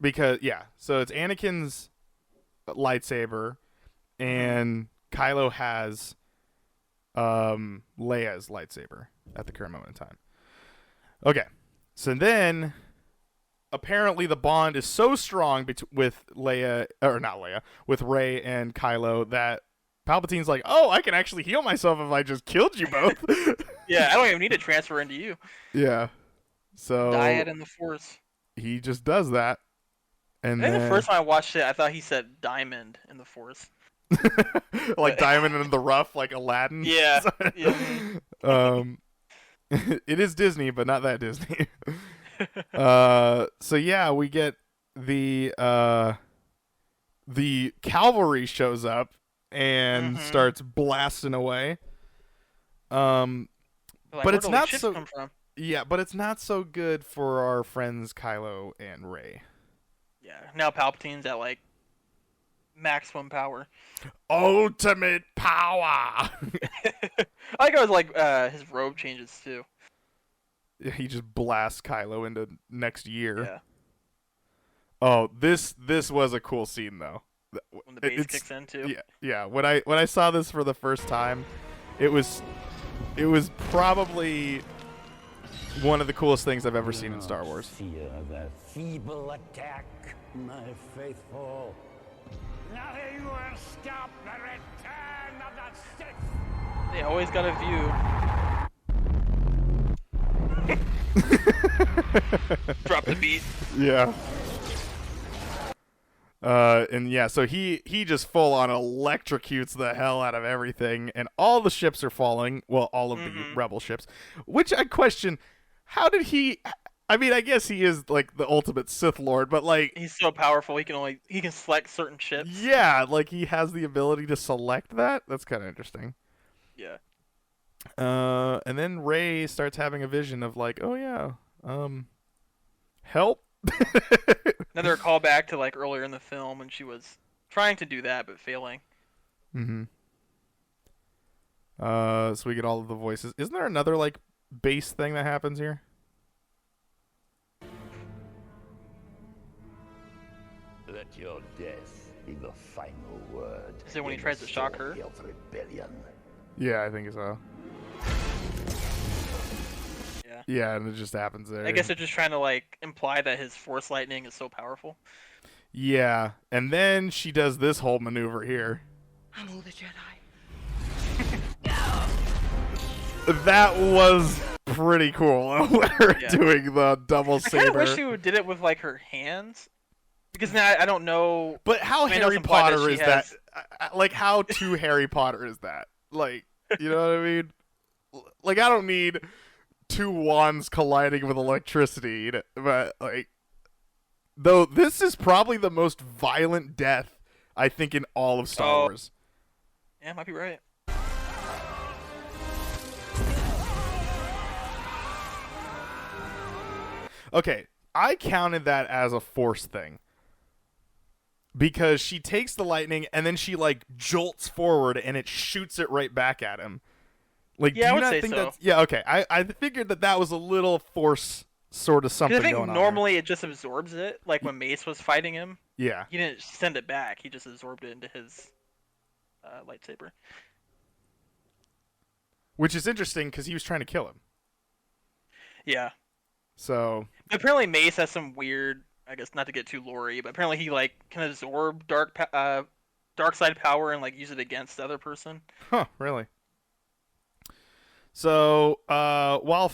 because so it's Anakin's lightsaber, and Kylo has Leia's lightsaber at the current moment in time. Okay, so then apparently the bond is so strong with with Rey and Kylo that Palpatine's like, oh, I can actually heal myself if I just killed you both. Yeah, I don't even need to transfer into you. Yeah. So Dyad in the Force. he just does that, And I think the then, first time I watched it, I thought he said diamond in the Force. like Diamond in the Rough, like Aladdin. Yeah. Yeah. um, it is Disney, but not that Disney. So yeah, we get the cavalry shows up and starts blasting away. Like, but it's where'd all these not ships so. come from? Yeah, but it's not so good for our friends Kylo and Ray. Yeah. Now Palpatine's at like maximum power. Ultimate power. I like how his robe changes too. He just blasts Kylo into next year. Yeah. Oh, this was a cool scene though. When the bass kicks in too. Yeah. When I saw this for the first time, it was probably one of the coolest things I've ever seen in Star Wars. Fear their feeble attack, my faithful. Nothing will stop the return of the Sith. They always got a view. Drop the beat. Yeah. And yeah, so he just full on electrocutes the hell out of everything, and all the ships are falling. Well, all of the rebel ships, which I question, how did he? I mean, I guess he is like the ultimate Sith Lord, but like He's so powerful. He can select certain ships. yeah, like he has the ability to select that. That's kind of interesting. Yeah. And then Rey starts having a vision of like, oh yeah, help. Another callback to like earlier in the film when she was trying to do that but failing. So we get all of the voices. Isn't there another like bass thing that happens here? Let your death be the final word. Is it when he in tries the to shock her? story of rebellion. Yeah, I think so. Yeah. Yeah, and it just happens there. I guess they're just trying to like imply that his force lightning is so powerful. Yeah, and then she does this whole maneuver here. Hello, the Jedi. That was pretty cool. Her Yeah. doing the double I kind of saber. wish she did it with like her hands, because now I don't know. But how I mean, it was Harry implied that Potter she is has- that? Like, how too Harry Potter is that? Like, you know what I mean? Like, I don't need two wands colliding with electricity, but like, though this is probably the most violent death I think in all of Star Wars. Yeah, might be right. Okay, I counted that as a force thing. Because she takes the lightning and then she like jolts forward and it shoots it right back at him. Like, Yeah, I do you would not say think so. that's yeah? Okay, I figured that was a little force sort of something Because I think going on. normally it just absorbs it. Like when Mace was fighting him, There. Yeah, he didn't send it back. He just absorbed it into his lightsaber. which is interesting because he was trying to kill him. Yeah. So Apparently Mace has some weird, I guess not to get too lore-y, but apparently he like can absorb dark side power and like use it against the other person. huh, really? So while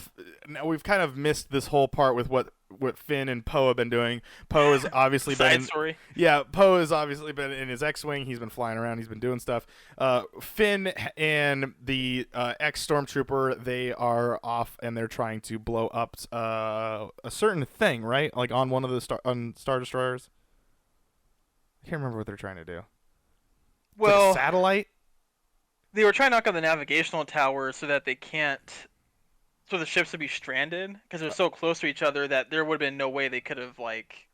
now we've kind of missed this whole part with what Finn and Poe have been doing. Poe has obviously been Side in, story. yeah, Poe has obviously been in his X-wing. He's been flying around. He's been doing stuff. Finn and the ex-stormtrooper, they are off and they're trying to blow up a certain thing, right? Like on one of the Star Destroyers. I can't remember what they're trying to do. It's like a Well, satellite. they were trying to knock on the navigational tower so that they can't, so the ships would be stranded because they're so close to each other that there would have been no way they could have like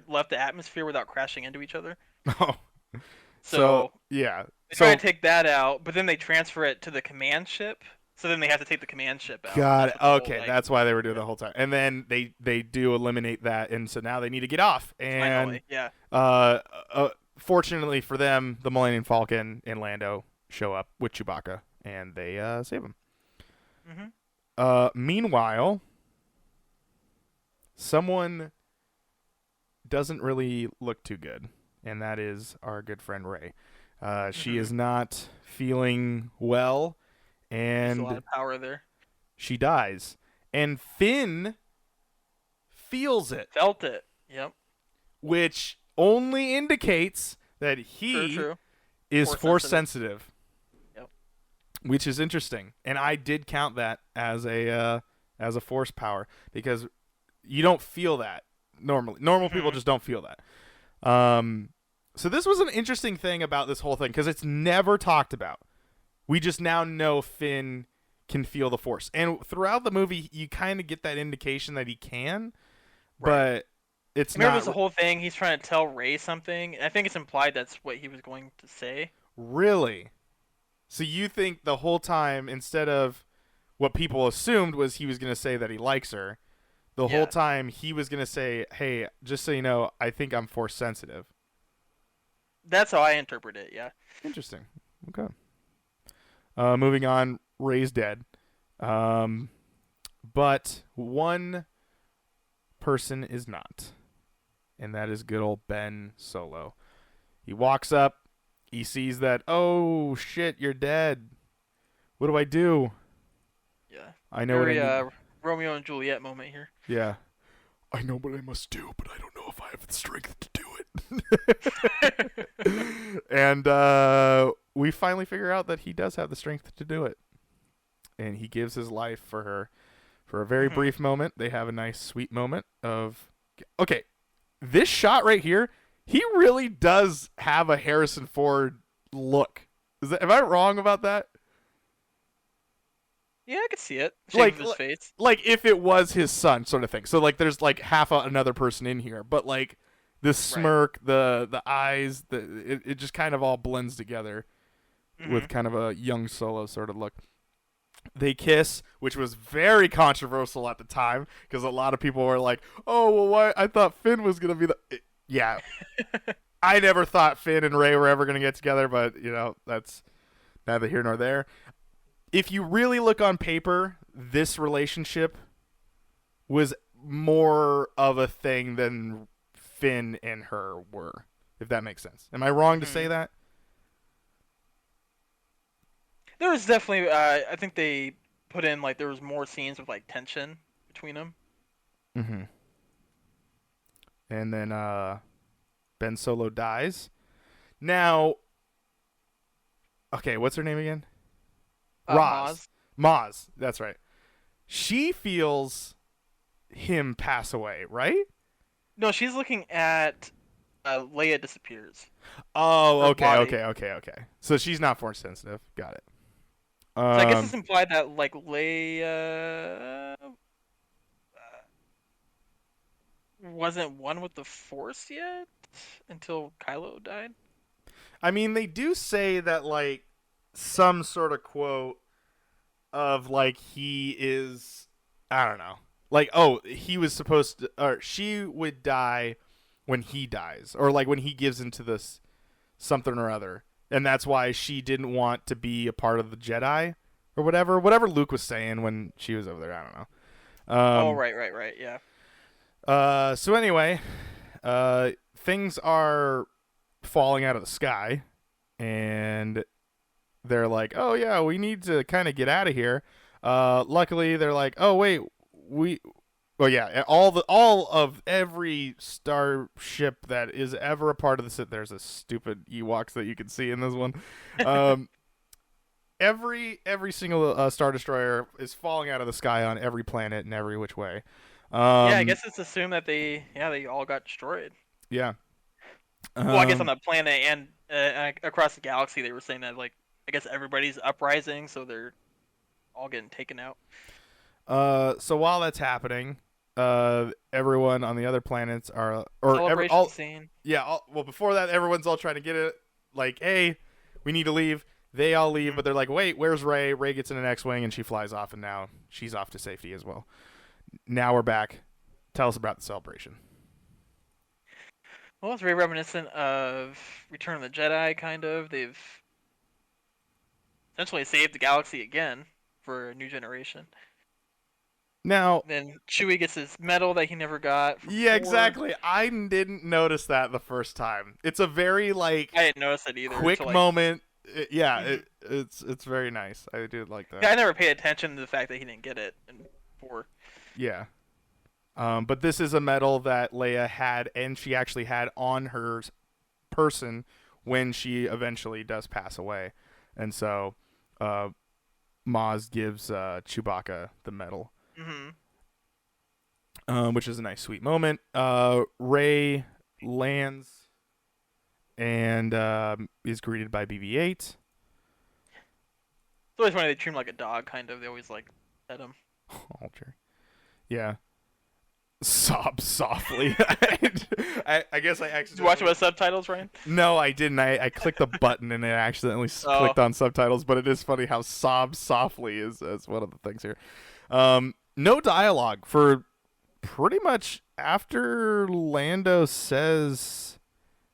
left the atmosphere without crashing into each other. Oh, So yeah. they So try to take that out, but then they transfer it to the command ship. So then they have to take the command ship out. got it. That's what the whole, Okay, like, that's why they were doing the whole time. And then they do eliminate that, and so now they need to get off. And finally, yeah. fortunately for them, the Millennium Falcon and Lando show up with Chewbacca, and they save him. Meanwhile, someone doesn't really look too good, and that is our good friend Rey. She is not feeling well, There's and a lot of power there. she dies. And Finn feels it. Felt it. Yep. which only indicates that he True. is Force force sensitive. sensitive, Yep. which is interesting. And I did count that as a force power because you don't feel that normally. Normal people just don't feel that. So this was an interesting thing about this whole thing because it's never talked about. We just now know Finn can feel the Force. And throughout the movie, you kind of get that indication that he can, but it's Remember, not. it was the whole thing. He's trying to tell Rey something. I think it's implied that's what he was going to say. Really? So you think the whole time, instead of what people assumed was he was going to say that he likes her, the whole time he was going to say, hey, just so you know, I think I'm Force sensitive. That's how I interpret it, yeah. Interesting. Okay. Moving on, Rey's dead. But one person is not. And that is good old Ben Solo. He walks up. He sees that, oh, shit, you're dead. What do I do? Yeah. I know Very, what I need. Romeo and Juliet moment here. Yeah. I know what I must do, but I don't know if I have the strength to do it. And we finally figure out that he does have the strength to do it. And he gives his life for her. For a very brief moment, they have a nice, sweet moment of... Okay, this shot right here, he really does have a Harrison Ford look. Am I wrong about that? Yeah, I could see it. Shape of his face. Like if it was his son, sort of thing. So like, there's like half another person in here, but like the smirk, the eyes, it just kind of all blends together with kind of a young Solo sort of look. They kiss, which was very controversial at the time because a lot of people were like, "Oh, well, why? I thought Finn was gonna be the." Yeah, I never thought Finn and Rey were ever gonna get together, but you know that's neither here nor there. If you really look on paper, this relationship was more of a thing than Finn and her were, if that makes sense. Am I wrong to say that? There was definitely, I think they put in, like, there was more scenes with, like, tension between them. Mm-hmm. And then Ben Solo dies. Now, okay, what's her name again? Maz, that's right. She feels him pass away, right? No, she's looking at Leia disappears. Oh, Her okay. body. So she's not force sensitive. Got it. So I guess it's implied that, like, Leia wasn't one with the Force yet until Kylo died. I mean, they do say that, like, some sort of quote of, like, he is, I don't know. Like, oh, he was supposed to, or she would die when he dies, or, like, when he gives into this something or other. And that's why she didn't want to be a part of the Jedi or whatever. Whatever Luke was saying when she was over there. I don't know. Right, yeah. So anyway, things are falling out of the sky. And they're like, oh, yeah, we need to kind of get out of here. Luckily, they're like, oh, wait, all of every starship that is ever a part of the Sith. There's a stupid Ewoks that you can see in this one. Every single Star Destroyer is falling out of the sky on every planet in every which way. Yeah, I guess it's assumed that they all got destroyed. Yeah. Well, I guess on the planet and across the galaxy, they were saying that, like, I guess everybody's uprising, so they're all getting taken out. So while that's happening, everyone on the other planets are Scene. Yeah. Well, before that, everyone's all trying to get it. Like, hey, we need to leave. They all leave, but they're like, wait, where's Rey? Rey gets in an X-wing and she flies off, and now she's off to safety as well. Now we're back. Tell us about the celebration. Well, it's very reminiscent of Return of the Jedi, kind of. They've essentially saved the galaxy again for a new generation. Now, then Chewie gets his medal that he never got. Yeah, exactly. I didn't notice that the first time. It's a very, like, I didn't notice it either. Quick moment. It's very nice. I do like that. Yeah, I never paid attention to the fact that he didn't get it in 4. Yeah. But this is a medal that Leia had, and she actually had on her person when she eventually does pass away. And so Maz gives Chewbacca the medal, which is a nice, sweet moment. Rey lands and is greeted by BB-8. It's always funny they treat him like a dog, kind of. They always like pet him. Alter. Yeah. Sob softly. I guess I accidentally... Did you watch it with subtitles, Ryan? No, I didn't. I clicked the button and it accidentally clicked on subtitles, but it is funny how sob softly is one of the things here. No dialogue for pretty much after Lando says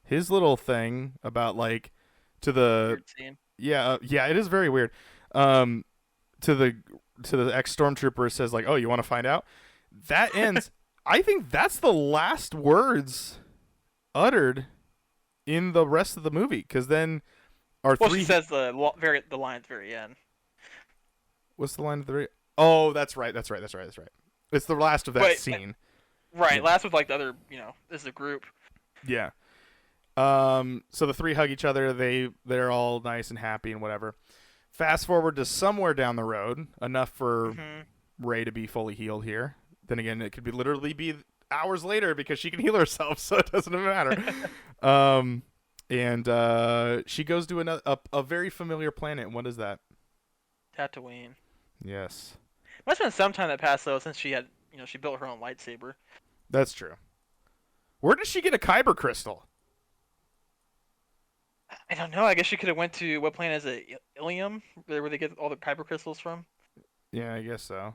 his little thing about like to the Weird scene. yeah, it is very weird. To the ex-stormtrooper says like, "Oh, you want to find out?" That ends. I think that's the last words uttered in the rest of the movie, because then She says the line at the very end. What's the line at the very? Oh, that's right. It's the last of that scene. Right, Yeah. last with like the other, this is a group. Yeah. So the three hug each other. They're all nice and happy and whatever. Fast forward to somewhere down the road, enough for Rey to be fully healed here. Then again, it could literally be hours later because she can heal herself, so it doesn't even matter. And she goes to a very familiar planet. What is that? Tatooine. Yes. Must have been some time that passed though, since she had, she built her own lightsaber. That's true. Where did she get a kyber crystal? I don't know. I guess she could have went to, what planet is it? Ilium, where they get all the kyber crystals from. Yeah, I guess so.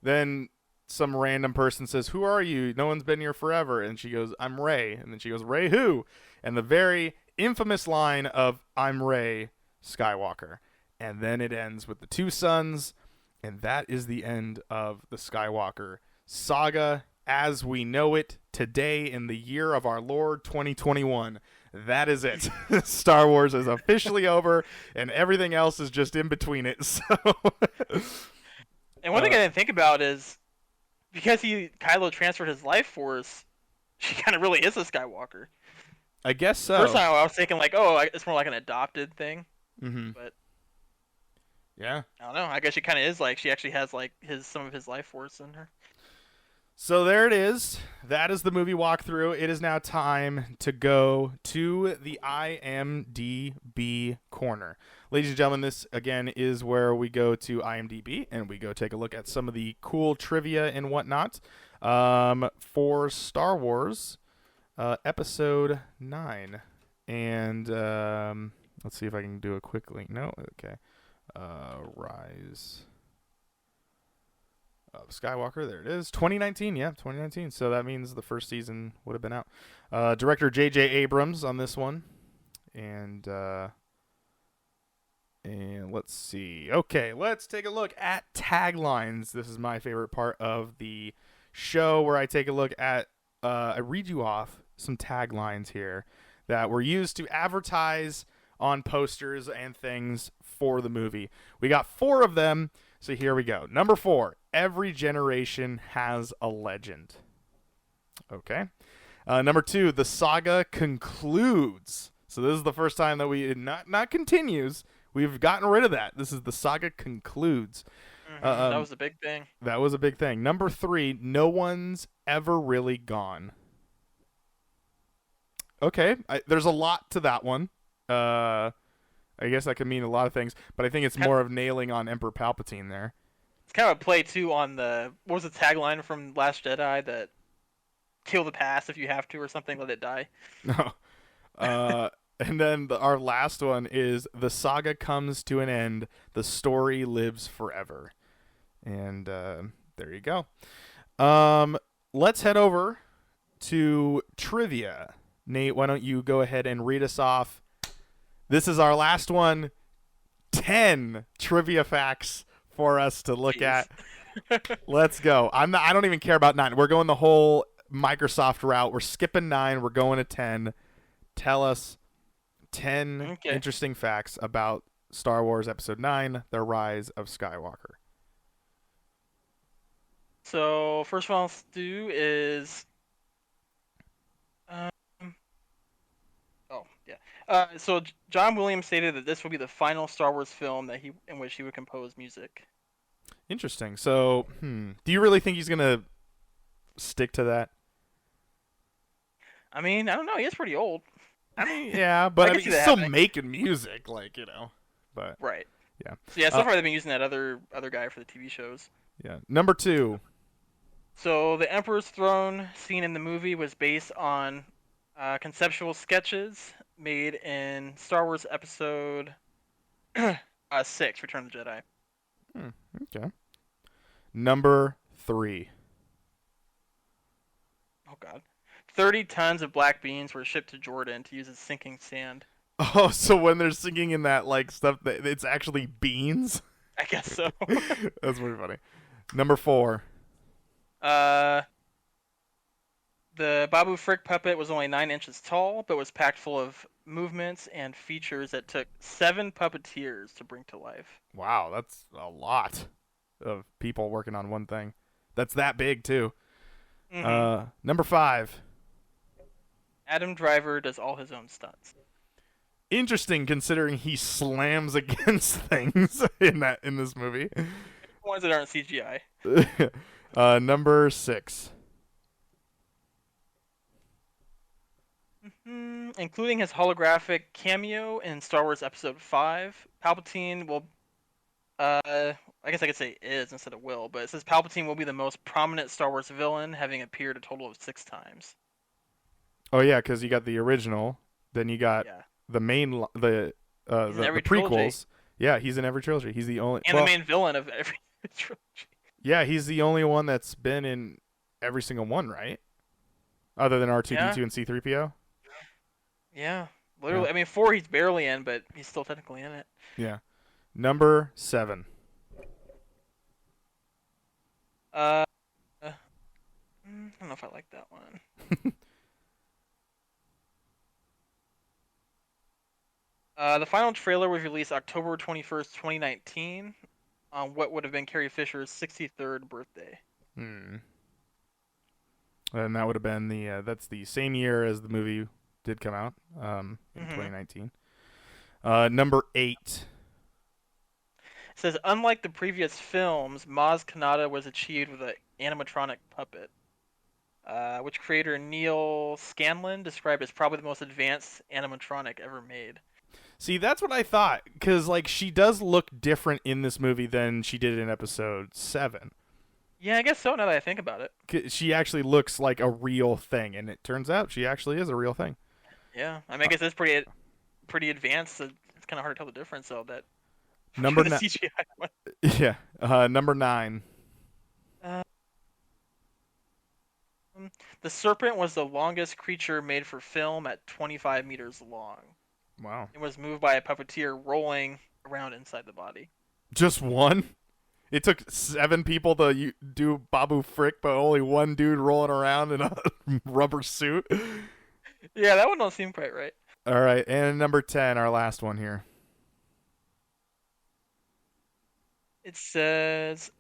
Then some random person says, "Who are you? No one's been here forever." And she goes, "I'm Rey." And then she goes, "Rey who?" And the very infamous line of, "I'm Rey Skywalker." And then it ends with the two sons, and that is the end of the Skywalker saga as we know it today in the year of our Lord 2021. That is it. Star Wars is officially over, and everything else is just in between it. So, and one thing I didn't think about is because Kylo transferred his life force, she kind of really is a Skywalker. I guess so. First time I was thinking like, oh, it's more like an adopted thing. But yeah, I don't know. I guess she kind of is like, she actually has like some of his life force in her. So there it is. That is the movie walkthrough. It is now time to go to the IMDb Corner. Ladies and gentlemen, this, again, is where we go to IMDb and we go take a look at some of the cool trivia and whatnot for Star Wars Episode 9. And let's see if I can do a quick link. No? Okay. Rise of Skywalker, there it is. 2019, yeah, 2019. So that means the first season would have been out. Director J.J. Abrams on this one, and let's see. Okay, let's take a look at taglines. This is my favorite part of the show, where I take a look at. I read you off some taglines here that were used to advertise on posters and things for the movie. We got 4 of them. So here we go. Number 4, every generation has a legend. Okay. Number 2, the saga concludes. So this is the first time that we not continues. We've gotten rid of that. This is the saga concludes. That was a big thing. That was a big thing. Number 3, no one's ever really gone. Okay. There's a lot to that one. I guess that could mean a lot of things, but I think it's more of nailing on Emperor Palpatine there. It's kind of a play, too, on what was the tagline from Last Jedi? That kill the past if you have to, or something, let it die. No. And then our last one is, the saga comes to an end, the story lives forever. And there you go. Let's head over to trivia. Nate, why don't you go ahead and read us off. This is our last one. 10 trivia facts for us to look at. Let's go. I don't even care about 9. We're going the whole Microsoft route. We're skipping 9. We're going to 10. Tell us 10 interesting facts about Star Wars Episode 9, The Rise of Skywalker. So first one I'll do is, um, oh yeah. So John Williams stated that this will be the final Star Wars film in which he would compose music. Interesting. So, do you really think he's gonna stick to that? I mean, I don't know. He is pretty old. I mean, yeah, but I can mean, see he's that still happening. making music, like, you know. But Right. yeah, So yeah, so far they've been using that other guy for the TV shows. yeah. Number 2. So the Emperor's Throne scene in the movie was based on conceptual sketches made in Star Wars Episode 6, Return of the Jedi. Okay. Number 3. Oh God. 30 tons of black beans were shipped to Jordan to use as sinking sand. Oh, so when they're singing in that like stuff, it's actually beans. I guess so. That's pretty funny. Number 4. The Babu Frick puppet was only 9 inches tall, but was packed full of movements and features that took 7 puppeteers to bring to life. Wow, that's a lot of people working on one thing. That's that big too. Mm-hmm. Number 5. Adam Driver does all his own stunts. Interesting, considering he slams against things in this movie. Ones that aren't CGI. Number 6. Including his holographic cameo in Star Wars Episode 5, Palpatine will, I guess I could say is instead of will, but it says Palpatine will be the most prominent Star Wars villain, having appeared a total of 6 times. Oh yeah, because you got the original, then you got Yeah. the main, the every prequels. trilogy. Yeah, he's in every trilogy. He's the only, And the main villain of every trilogy. yeah, he's the only one that's been in every single one, right? Other than R2D2 and C-3PO. Yeah, literally. Yeah. I mean, 4 he's barely in, but he's still technically in it. Yeah. Number 7. I don't know if I like that one. The final trailer was released October 21st, 2019, on what would have been Carrie Fisher's 63rd birthday. And that would have been that's the same year as the movie did come out, in 2019. Number 8. It says, unlike the previous films, Maz Kanata was achieved with an animatronic puppet, which creator Neil Scanlon described as probably the most advanced animatronic ever made. See, that's what I thought, because like she does look different in this movie than she did in Episode 7. Yeah, I guess so. Now that I think about it, She actually looks like a real thing, and it turns out she actually is a real thing. yeah. I mean, I guess that's pretty advanced. So it's kind of hard to tell the difference, though. That Number the 9. CGI one. Yeah. Number 9. The serpent was the longest creature made for film at 25 meters long. Wow. It was moved by a puppeteer rolling around inside the body. Just one? It took 7 people to do Babu Frick, but only one dude rolling around in a rubber suit. Yeah, that one don't seem quite right. All right, and number 10, our last one here. It says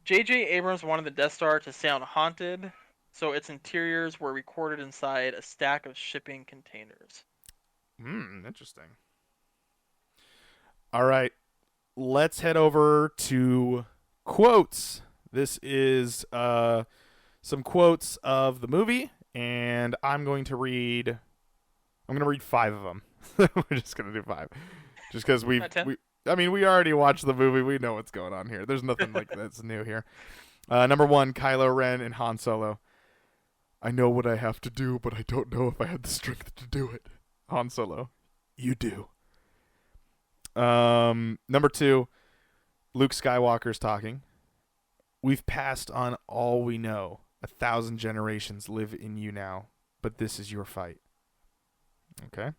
J.J. Abrams wanted the Death Star to sound haunted, so its interiors were recorded inside a stack of shipping containers. Interesting. All right, let's head over to quotes. This is some quotes of the movie, and I'm going to read 5 of them. We're just going to do 5. Just because we already watched the movie. We know what's going on here. There's nothing like that's new here. Number 1, Kylo Ren and Han Solo. I know what I have to do, but I don't know if I have the strength to do it. Han Solo, you do. Number 2, Luke Skywalker's talking. We've passed on all we know. 1,000 generations live in you now, but this is your fight. Okay.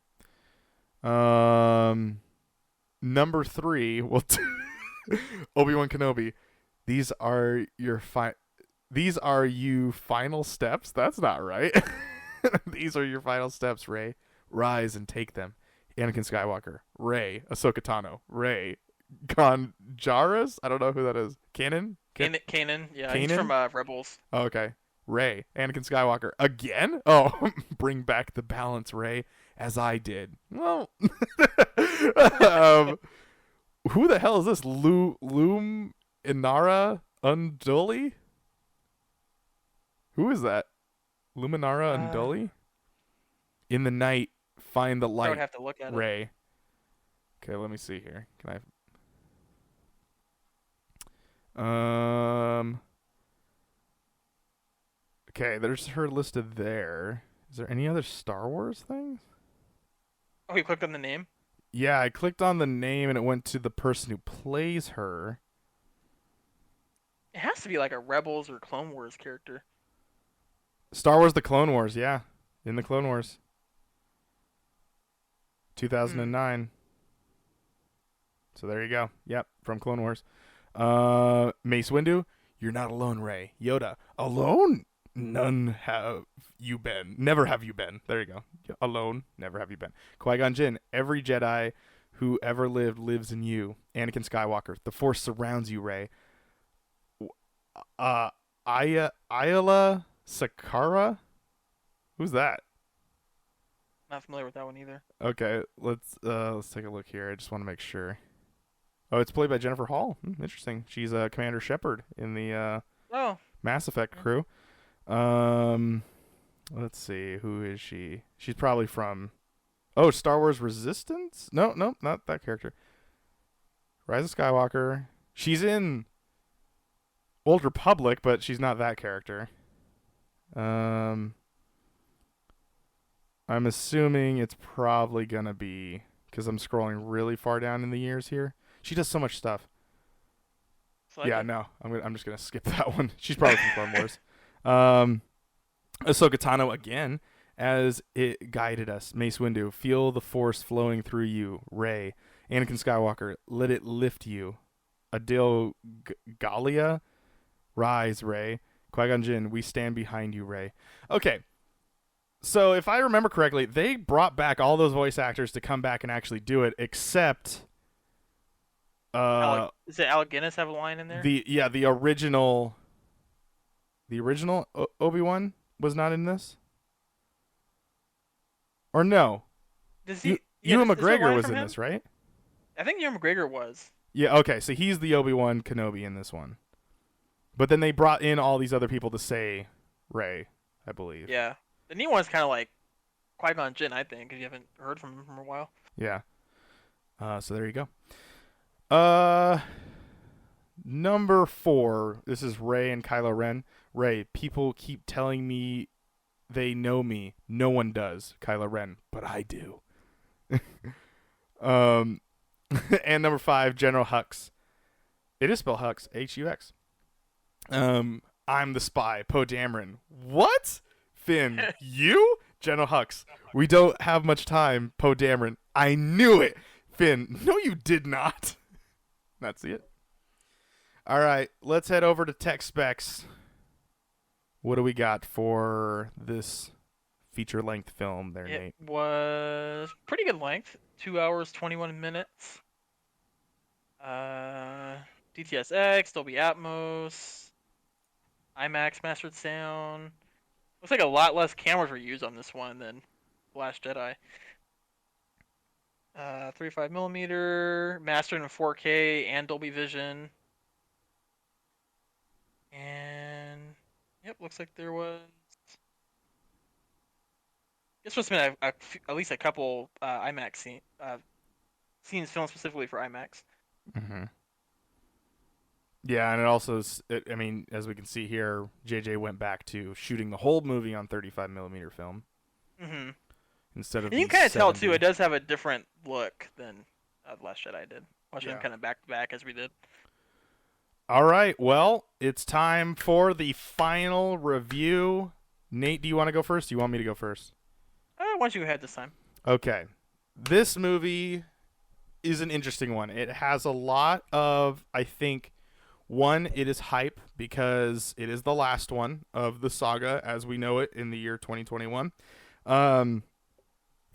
Number 3, Obi-Wan Kenobi. These are you final steps? That's not right. These are your final steps, Rey. Rise and take them. Anakin Skywalker. Rey. Ahsoka Tano. Rey. Gonjaras. I don't know who that is. Kanan. Kanan, yeah, he's Kanan? from Rebels. Oh, okay. Rey, Anakin Skywalker again. Oh, bring back the balance, Rey, as I did. Well, who the hell is this? Loom Inara Unduli? Who is that? Luminara Unduli? In the night, find the I light. would have to look at it. Rey. Okay, let me see here. Can I? Okay, there's her listed there. Is there any other Star Wars things? Oh, you clicked on the name? Yeah, I clicked on the name and it went to the person who plays her. It has to be like a Rebels or Clone Wars character. Star Wars: The Clone Wars, yeah, in the Clone Wars, 2009. So there you go. Yep, from Clone Wars. Mace Windu, you're not alone, Rey. Yoda, alone? None have you been. Never have you been. There you go. Alone, never have you been. Qui-Gon Jinn, every Jedi who ever lived lives in you. Anakin Skywalker, the Force surrounds you, Rey. Ayala Sakara? Who's that? Not familiar with that one either. Okay, let's take a look here. I just want to make sure. Oh, it's played by Jennifer Hall. Interesting. She's Commander Shepard in the Mass Effect crew. Let's see. Who is she? She's probably from Star Wars Resistance? No, not that character. Rise of Skywalker. She's in Old Republic, but she's not that character. I'm assuming it's probably gonna be, because I'm scrolling really far down in the years here. She does so much stuff. Yeah, no, I'm just gonna skip that one. She's probably from Clone Wars. Ahsoka Tano again, as it guided us. Mace Windu, feel the Force flowing through you. Rey, Anakin Skywalker, let it lift you. Adil Galia, rise, Rey. Qui-Gon Jinn, we stand behind you, Rey. Okay. So if I remember correctly, they brought back all those voice actors to come back and actually do it, except does it Alec Guinness have a line in there? The original Obi-Wan was not in this? Or no? Ewan McGregor was in this, right? I think Ewan McGregor was. Yeah, okay, so he's the Obi-Wan Kenobi in this one. But then they brought in all these other people to say Rey, I believe. Yeah. The new one's kind of like Qui-Gon Jinn, I think, because you haven't heard from him for a while. Yeah. So there you go. Number 4. This is Rey and Kylo Ren. Rey, people keep telling me they know me. No one does, Kylo Ren, but I do. And number 5, General Hux. It is spelled Hux, Hux. I'm the spy, Poe Dameron. What? Finn, you? General Hux. We don't have much time, Poe Dameron. I knew it. Finn, no you did not. That's it. All right, let's head over to tech specs. What do we got for this feature-length film there, Nate? It was pretty good length, 2 hours, 21 minutes. DTSX, Dolby Atmos, IMAX mastered sound. Looks like a lot less cameras were used on this one than The Last Jedi. 35mm, mastered in 4K and Dolby Vision. And yep, looks like there was. This must have been at least a couple IMAX scenes filmed specifically for IMAX. Mm-hmm. Yeah, and it also, I mean, as we can see here, JJ went back to shooting the whole movie on 35mm film. Mm-hmm. Instead of and you can kind of tell, too, it does have a different look than The Last Jedi did. Watching them kind of back-to-back as we did. All right, well, it's time for the final review. Nate, do you want to go first? Do you want me to go first? Why don't you go ahead this time? Okay. This movie is an interesting one. It has a lot of, I think, one, it is hype because it is the last one of the saga as we know it in the year 2021.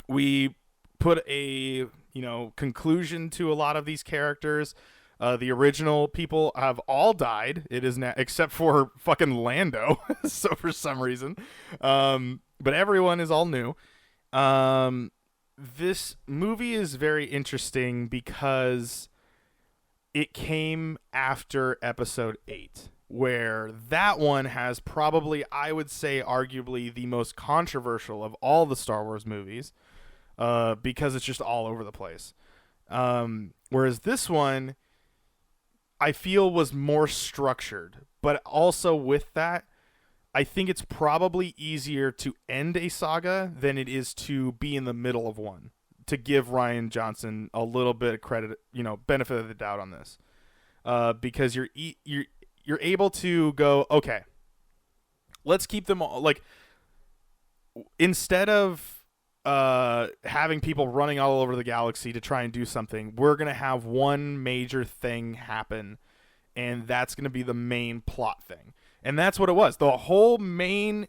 We put a conclusion to a lot of these characters. The original people have all died. It is now, except for fucking Lando. So for some reason, but everyone is all new. This movie is very interesting because it came after Episode 8, where that one has probably, I would say, arguably the most controversial of all the Star Wars movies, because it's just all over the place. Whereas this one, I feel, was more structured, but also with that, I think it's probably easier to end a saga than it is to be in the middle of one, to give Rian Johnson a little bit of credit, benefit of the doubt on this, because you're able to go, okay, let's keep them all, like, instead of having people running all over the galaxy to try and do something, we're going to have one major thing happen, and that's going to be the main plot thing. And that's what it was. The whole main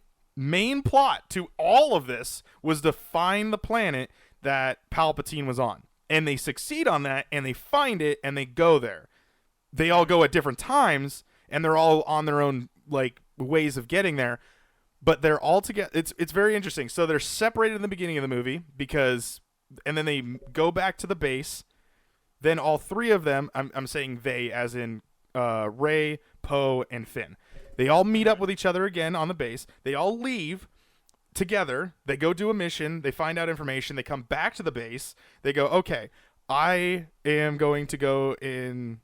plot to all of this was to find the planet that Palpatine was on. And they succeed on that, and they find it, and they go there. They all go at different times, and they're all on their own, like, ways of getting there. But they're all together. It's very interesting. So they're separated in the beginning of the movie and then they go back to the base. Then all three of them, I'm saying they as in Rey, Poe, and Finn. They all meet up with each other again on the base. They all leave together. They go do a mission. They find out information. They come back to the base. They go, okay, I am going to go in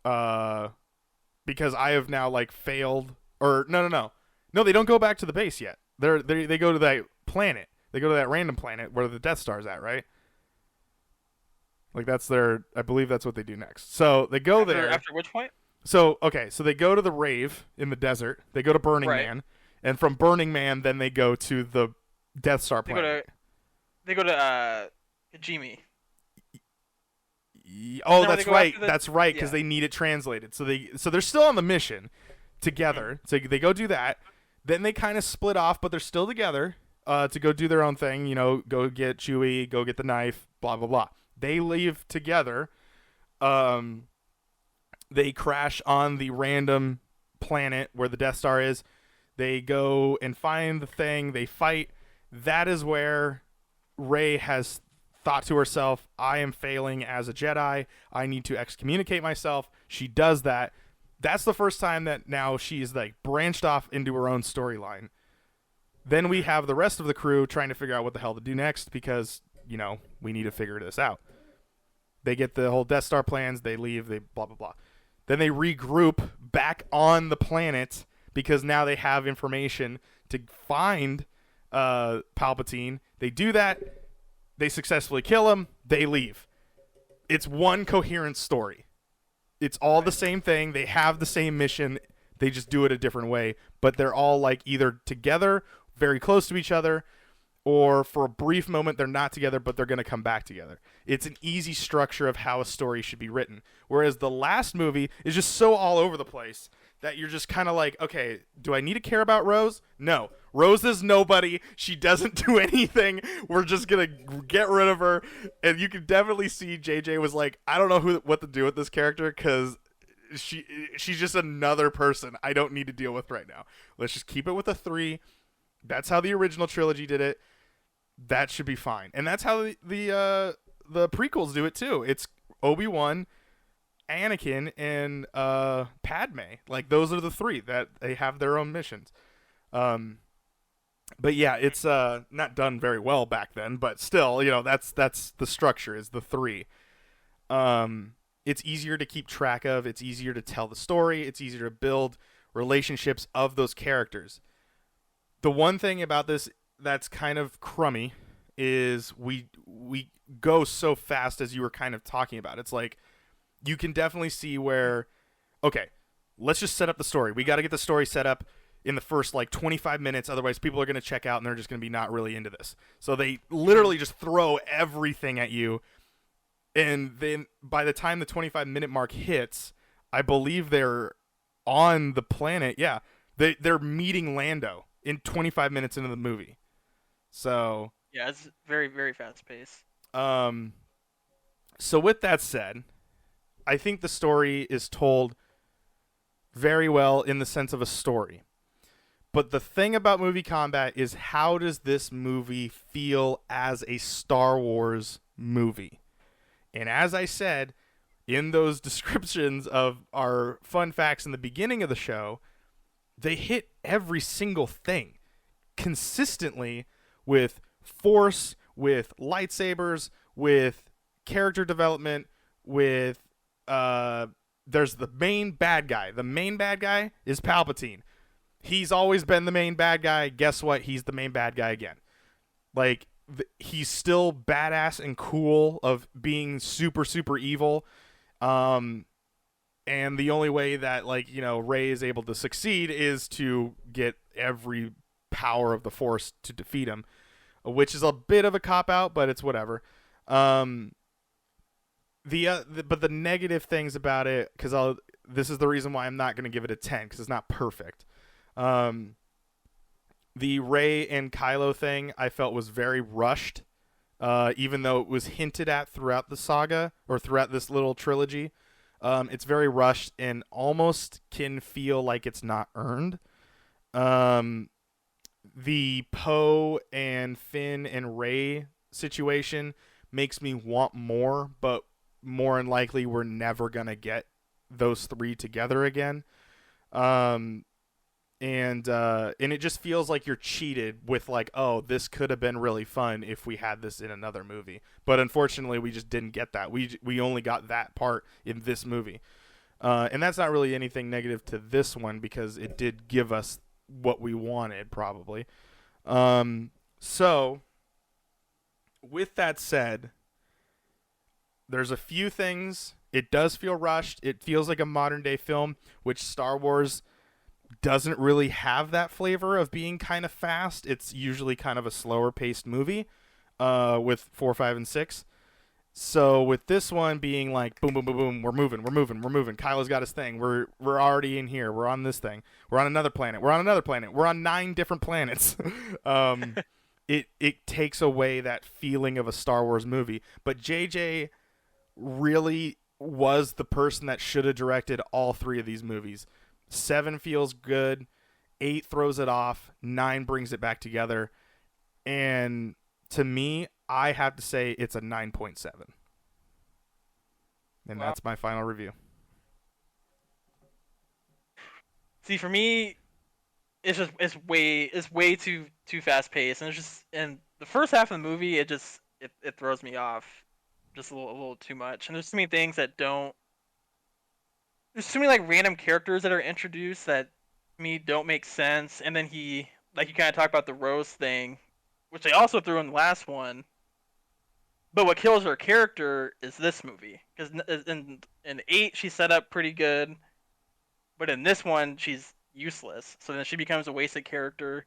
because I have now, like, failed. Or no. No, they don't go back to the base yet. They go to that planet. They go to that random planet where the Death Star's at, right? Like, I believe that's what they do next. So they go there. After which point? So, okay, so they go to the rave in the desert. They go to Burning Man. And from Burning Man, then they go to the Death Star planet. They go to Jimmy. Oh, that's right. That's right, because they need it translated. So they're still on the mission together. So they go do that. Then they kind of split off, but they're still together to go do their own thing. Go get Chewie, go get the knife, blah, blah, blah. They leave together. They crash on the random planet where the Death Star is. They go and find the thing. They fight. That is where Rey has thought to herself, I am failing as a Jedi. I need to excommunicate myself. She does that. That's the first time that now she's, like, branched off into her own storyline. Then we have the rest of the crew trying to figure out what the hell to do next because, we need to figure this out. They get the whole Death Star plans. They leave. They blah, blah, blah. Then they regroup back on the planet because now they have information to find Palpatine. They do that. They successfully kill him. They leave. It's one coherent story. It's all the same thing. They have the same mission. They just do it a different way. But they're all, like, either together, very close to each other, or for a brief moment they're not together, but they're going to come back together. It's an easy structure of how a story should be written. Whereas the last movie is just so all over the place that you're just kind of like, okay, do I need to care about Rose? No. Rose is nobody. She doesn't do anything. We're just going to get rid of her. And you can definitely see JJ was like, I don't know what to do with this character because she's just another person I don't need to deal with right now. Let's just keep it with a 3. That's how the original trilogy did it. That should be fine. And that's how the prequels do it too. It's Obi-Wan, Anakin, and Padme. Like, those are the 3 that they have their own missions. But yeah, it's not done very well back then, but still, that's the structure is the 3. It's easier to keep track of. It's easier to tell the story. It's easier to build relationships of those characters. The one thing about this that's kind of crummy is we go so fast, as you were kind of talking about. It's like you can definitely see where, okay, let's just set up the story. We got to get the story set up in the first, like, 25 minutes. Otherwise, people are going to check out and they're just going to be not really into this. So they literally just throw everything at you. And then by the time the 25-minute mark hits, I believe they're on the planet. Yeah, they're meeting Lando in 25 minutes into the movie. So yeah, it's very, very fast paced. So with that said, I think the story is told very well in the sense of a story. But the thing about MovieKombat is, how does this movie feel as a Star Wars movie? And as I said in those descriptions of our fun facts in the beginning of the show, they hit every single thing consistently with force, with lightsabers, with character development, with there's the main bad guy. The main bad guy is Palpatine. He's always been the main bad guy. Guess what? He's the main bad guy again. Like, he's still badass and cool of being super, super evil. And the only way that, like, you know, Rey is able to succeed is to get every power of the Force to defeat him, which is a bit of a cop-out, but it's whatever. But the negative things about it, because this is the reason why I'm not going to give it a 10, because it's not perfect. The Rey and Kylo thing I felt was very rushed, even though it was hinted at throughout the saga or throughout this little trilogy. It's very rushed and almost can feel like it's not earned. The Poe and Finn and Rey situation makes me want more, but more than likely we're never going to get those three together again. And it just feels like you're cheated with, like, oh, this could have been really fun if we had this in another movie. But unfortunately, we just didn't get that. We only got that part in this movie. And that's not really anything negative to this one, because it did give us what we wanted, probably. So, with that said, there's a few things. It does feel rushed. It feels like a modern-day film, which Star Wars doesn't really have that flavor of being kind of fast. It's usually kind of a slower-paced movie with 4, 5, and 6. So with this one being like, boom, boom, boom, boom, we're moving. Kylo's got his thing. We're already in here. We're on this thing. We're on another planet. We're on 9 different planets. It takes away that feeling of a Star Wars movie. But JJ really was the person that should have directed all 3 of these movies. 7 feels good. 8 throws it off. 9 brings it back together. And to me, I have to say it's a 9.7. And Wow. That's my final review. See, for me, it's way too fast paced, and the first half of the movie it throws me off just a little too much, and there's too many things that don't. There's too many like random characters that are introduced that to me don't make sense, and then you kind of talk about the Rose thing, which they also threw in the last one. But what kills her character is this movie, because in 8 she's set up pretty good, but in this one she's useless. So then she becomes a wasted character.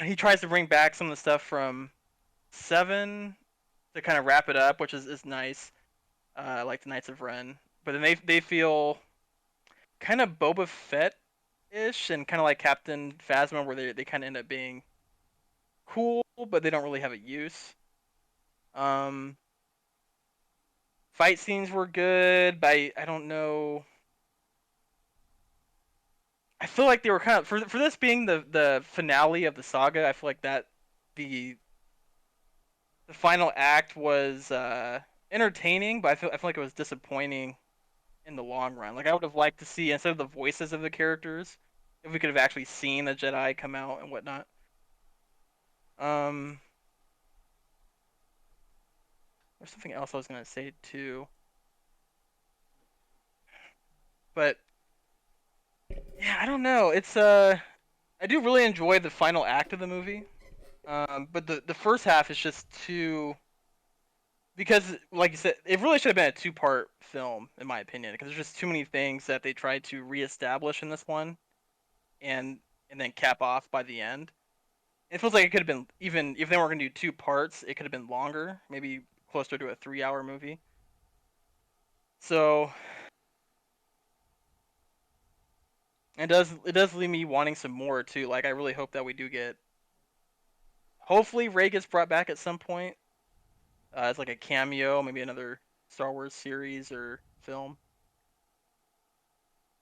He tries to bring back some of the stuff from 7 to kind of wrap it up, which is nice, like the Knights of Ren. But then they feel kind of Boba Fett-ish and kind of like Captain Phasma, where they kind of end up being cool, but they don't really have a use. Fight scenes were good, but I don't know. I feel like they were kind of for this being the finale of the saga. I feel like that the final act was entertaining, but I feel like it was disappointing in the long run. Like, I would have liked to see, instead of the voices of the characters, if we could have actually seen the Jedi come out and whatnot. There's something else I was gonna say too, but yeah, I don't know. It's I do really enjoy the final act of the movie, but the first half is just too, because like you said, it really should have been a 2-part film in my opinion, because there's just too many things that they tried to reestablish in this one, and then cap off by the end. It feels like it could have been, even if they weren't gonna do 2 parts, it could have been longer, maybe closer to a 3-hour movie. So it does leave me wanting some more too. Like, I really hope that we do get. Hopefully, Rey gets brought back at some point. It's like a cameo, maybe another Star Wars series or film.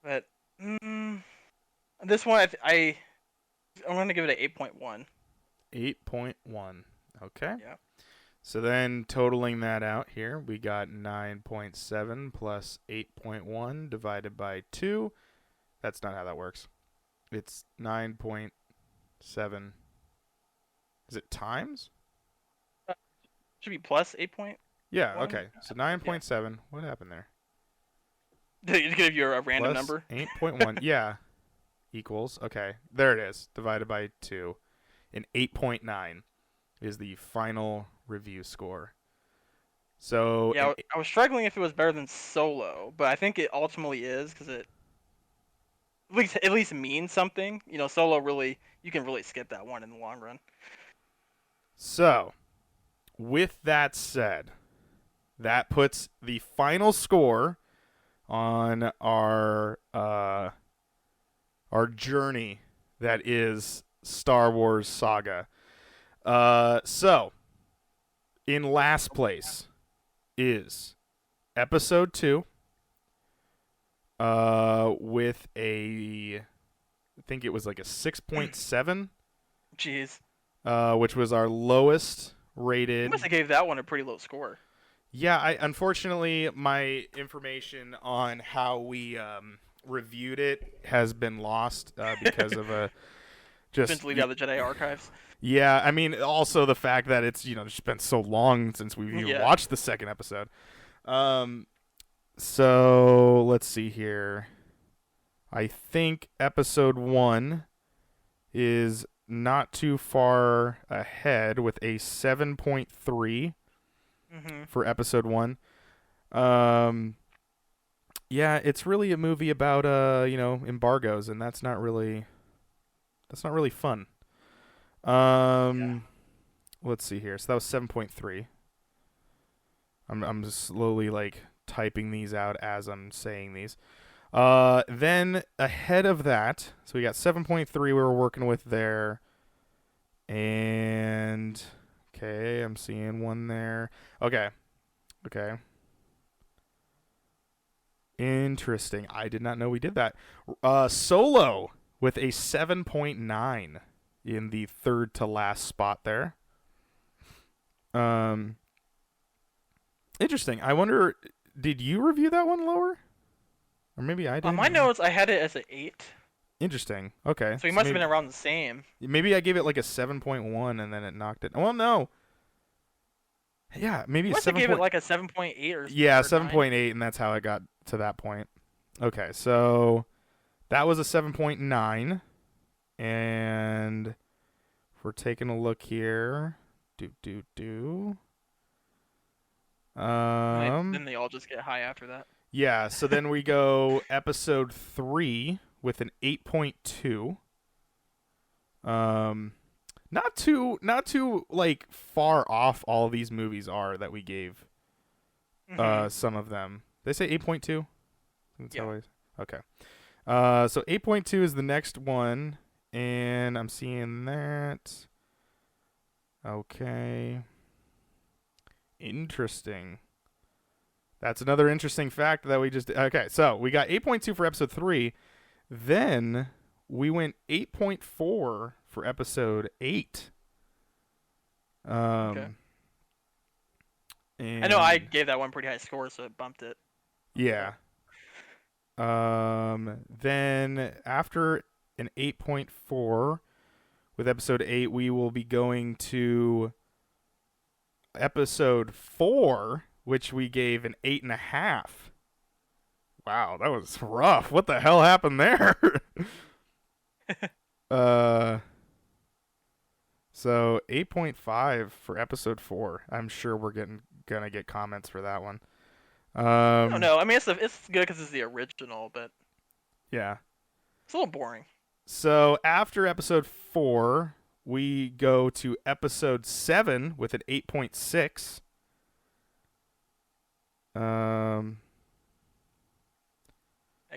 But this one, I'm gonna give it an 8.1. 8.1. Okay. Yeah. So then totaling that out here, we got 9.7 plus 8.1 divided by 2. That's not how that works. It's 9.7. Is it times? Should be plus 8. Yeah, One? okay. So 9.7. What happened there? Did it give you a random Plus number? 8.1. Yeah. Equals. Okay. There it is. Divided by 2. And 8.9 is the final review score. So Yeah, I was struggling if it was better than Solo, but I think it ultimately is because it at least means something. You know, Solo really, you can really skip that one in the long run. So, with that said, that puts the final score on our journey that is Star Wars Saga. So, in last place is Episode 2 with I think it was like a 6.7, Jeez. which was our lowest You rated. must have gave that one a pretty low score. Yeah, unfortunately my information on how we reviewed it has been lost because of a just Been deleted out of the Jedi archives. yeah. I mean, also the fact that it's just been so long since we've even Yeah. watched the second episode. So let's see here. I think episode 1 is not too far ahead with a 7.3 for episode 1. Yeah, it's really a movie about embargoes, and that's not really fun. Let's see here. So that was 7.3. I'm just slowly like typing these out as I'm saying these. Then ahead of that, so we got 7.3 we were working with there. And okay, I'm seeing one there. Okay. Interesting. I did not know we did that. Solo with a 7.9 in the third to last spot there. Interesting. I wonder, did you review that one lower? Or maybe I did. On my notes, I had it as an 8. Interesting. Okay. So we must have been around the same. Maybe I gave it like a 7.1 and then it knocked it. Well, no. Yeah, maybe You a must have 7. gave it like a 7.8 or something. Yeah, or 7.8, and that's how it got to that point. Okay, so that was a 7.9, and if we're taking a look here, Then they all just get high after that. yeah, so then we go episode 3 with an 8.2. Not too like far off all these movies are that we gave some of them. They say 8.2? Yeah. Okay. So 8.2 is the next one, and I'm seeing that. Okay. Interesting. That's another interesting fact that we just... Okay, so we got 8.2 for episode 3. Then we went 8.4 for episode 8. Okay. And I know I gave that one pretty high score, so it bumped it. yeah. Then after an 8.4 with episode 8, we will be going to episode 4, which we gave an 8.5. Wow, that was rough. What the hell happened there? So 8.5 for episode 4. I'm sure we're gonna get comments for that one. I don't know. I mean, it's good because it's the original, but yeah. it's a little boring. So after episode 4, we go to episode 7 with an 8.6. I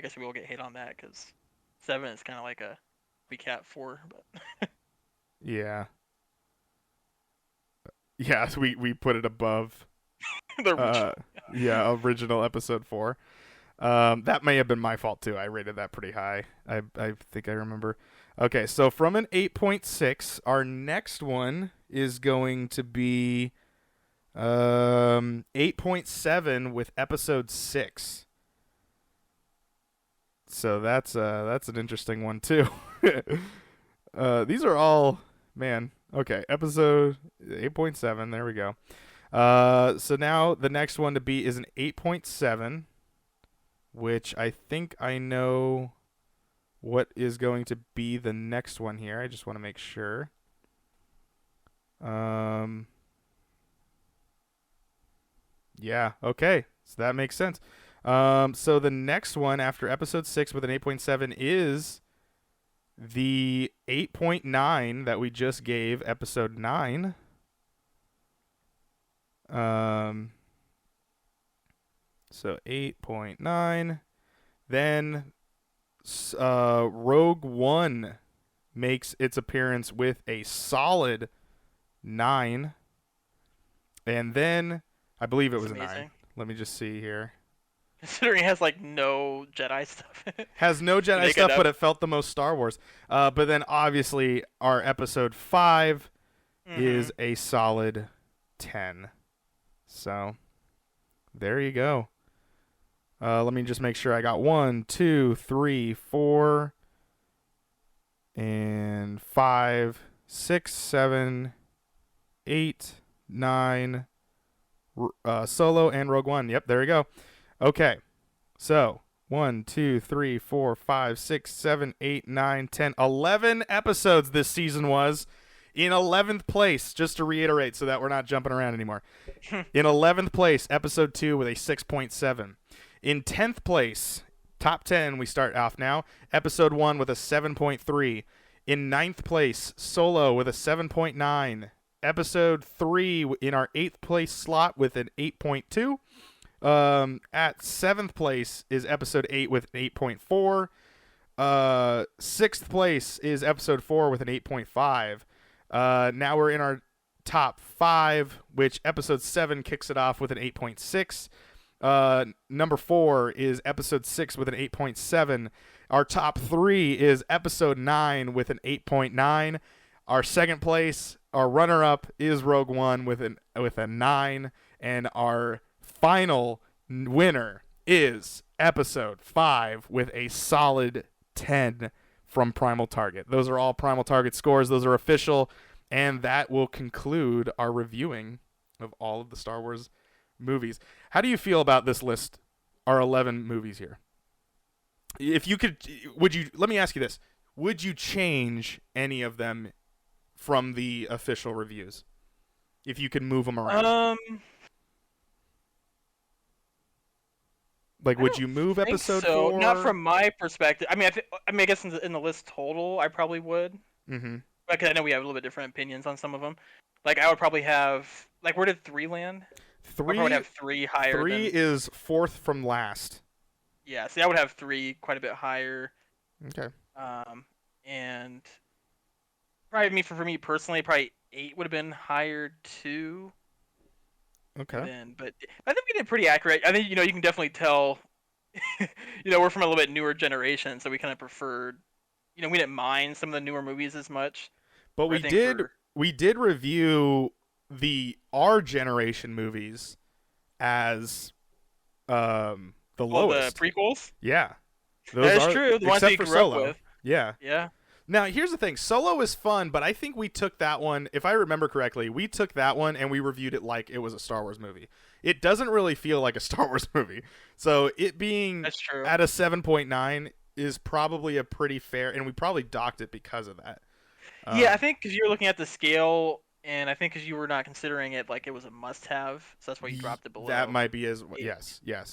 guess we will get hate on that because 7 is kind of like a recap 4, but Yeah. Yeah, we put it above. The original. Original episode 4. That may have been my fault too. I rated that pretty high. I think I remember. Okay, so from an 8.6, our next one is going to be 8.7 with episode 6. So that's an interesting one too. These are all, man. Okay, episode 8.7. There we go. So now the next one to be is an 8.7, which I think I know what is going to be the next one here. I just want to make sure. Yeah, okay. So that makes sense. So the next one after episode 6 with an 8.7 is the 8.9 that we just gave episode 9. So 8.9. Then Rogue One makes its appearance with a solid 9. And then I believe it was a 9. Let me just see here. Considering it has like no Jedi stuff in it. Has no Jedi stuff, but it felt the most Star Wars. But then obviously our episode 5 is a solid 10. So there you go. Let me just make sure I got 1, 2, 3, 4, and 5, 6, 7, 8, 9. Solo and Rogue One. Yep, there we go. Okay, so 1, 2, 3, 4, 5, 6, 7, 8, 9, 10, 11 episodes this season was. In 11th place, just to reiterate so that we're not jumping around anymore. In 11th place, episode 2 with a 6.7. In 10th place, top 10, we start off now, episode 1 with a 7.3. In 9th place, Solo with a 7.9. Episode 3 in our 8th place slot with an 8.2. At 7th place is episode 8 with an 8.4. 6th place is episode 4 with an 8.5. Now we're in our top 5, which episode 7 kicks it off with an 8.6. Number 4 is episode 6 with an 8.7. Our top 3 is episode 9 with an 8.9. Our second place, our runner-up, is Rogue One with a 9, and our final winner is episode 5 with a solid 10 from Primal Target. Those are all Primal Target scores. Those are official, and that will conclude our reviewing of all of the Star Wars movies. How do you feel about this list, our 11 movies here? If you could, let me ask you this. Would you change any of them from the official reviews if you could move them around? Like, would you move episode 4? Not from my perspective. I mean, I guess in the list total, I probably would. Mm-hmm. Because I know we have a little bit different opinions on some of them. Like, I would probably have, like, where did 3 land? 3 would have 3 higher. 3 is 4th from last. Yeah, see, I would have 3 quite a bit higher. Okay. And probably for me personally, probably 8 would have been higher too. Okay. But I think we did pretty accurate. I think you can definitely tell. We're from a little bit newer generation, so we kind of preferred. We didn't mind some of the newer movies as much. But we did review our generation movies as the lowest. The prequels. Yeah, that is true. The ones that you grew up with. Yeah. Yeah. Now, here's the thing. Solo is fun, but I think we took that one, if I remember correctly, we took that one and we reviewed it like it was a Star Wars movie. It doesn't really feel like a Star Wars movie. So it being at a 7.9 is probably a pretty fair, and we probably docked it because of that. Yeah, I think because you're looking at the scale, and I think because you were not considering it like it was a must-have, so that's why you dropped it below. That might be yes. Yeah.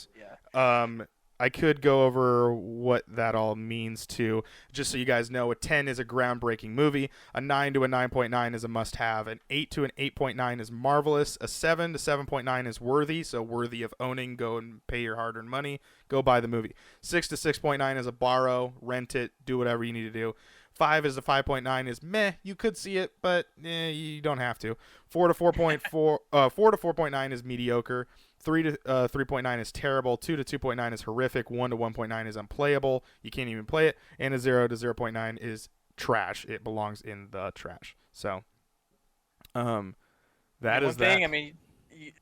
I could go over what that all means too, just so you guys know. A 10 is a groundbreaking movie. A 9 to a 9.9 is a must-have. An 8 to an 8.9 is marvelous. A 7 to 7.9 is worthy, so worthy of owning. Go and pay your hard-earned money. Go buy the movie. 6 to 6.9 is a borrow, rent it, do whatever you need to do. 5 is a 5.9 is meh. You could see it, but you don't have to. 4 to 4.4, 4 to 4.9 is mediocre. 3 to 3.9 is terrible. 2 to 2.9 is horrific. 1 to 1.9 is unplayable. You can't even play it. And a 0 to 0.9 is trash. It belongs in the trash. So, that is one thing. that. I mean, I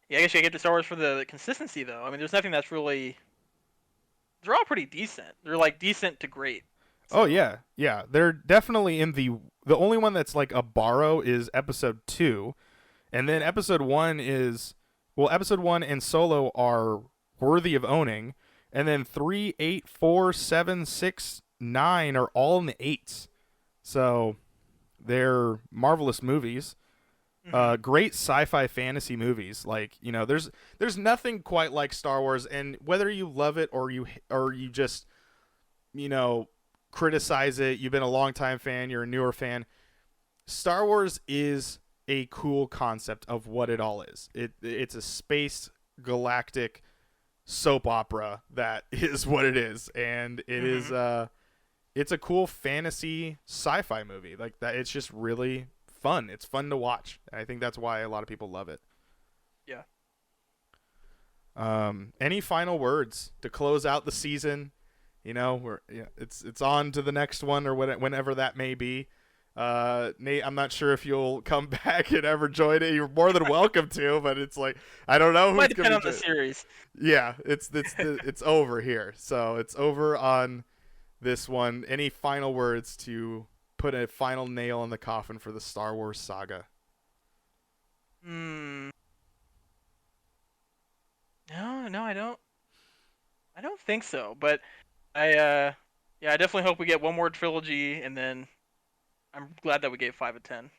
guess you get to Star Wars for the consistency, though. I mean, there's nothing that's really. They're all pretty decent. They're like decent to great. So. Oh yeah, yeah. They're definitely in the only one that's like a borrow is episode 2, and then episode 1 is episode 1 and Solo are worthy of owning, and then 3, 8, 4, 7, 6, 9 are all in the 8s. So they're marvelous movies. Great sci-fi fantasy movies. Like, you know, there's nothing quite like Star Wars, and whether you love it or you just, you know, criticize it, you've been a long-time fan, you're a newer fan, Star Wars is a cool concept of what it all is. It's a space galactic soap opera that is what it is, and it is it's a cool fantasy sci-fi movie like that. It's just really fun. It's fun to watch. I think that's why a lot of people love it. Yeah. Any final words to close out the season? You know, it's on to the next one or whenever that may be. Nate, I'm not sure if you'll come back and ever join it. You're more than welcome to, but it's like I don't know who's might going to depend on the series. Yeah, it's over here. So it's over on this one. Any final words to put a final nail in the coffin for the Star Wars saga? No, I don't. I don't think so. But I definitely hope we get one more trilogy, and then I'm glad that we gave 5 of 10.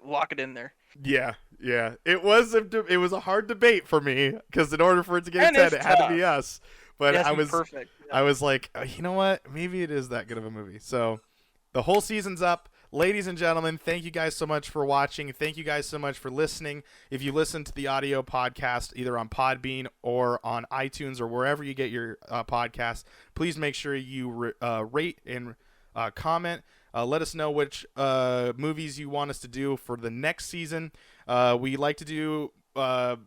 Lock it in there. Yeah. It was a hard debate for me because in order for it to get a 10, it had to be us. But I was perfect. Yeah. I was like, you know what? Maybe it is that good of a movie. So the whole season's up. Ladies and gentlemen, thank you guys so much for watching. Thank you guys so much for listening. If you listen to the audio podcast, either on Podbean or on iTunes or wherever you get your podcast, please make sure you rate and comment. Let us know which movies you want us to do for the next season. We like to do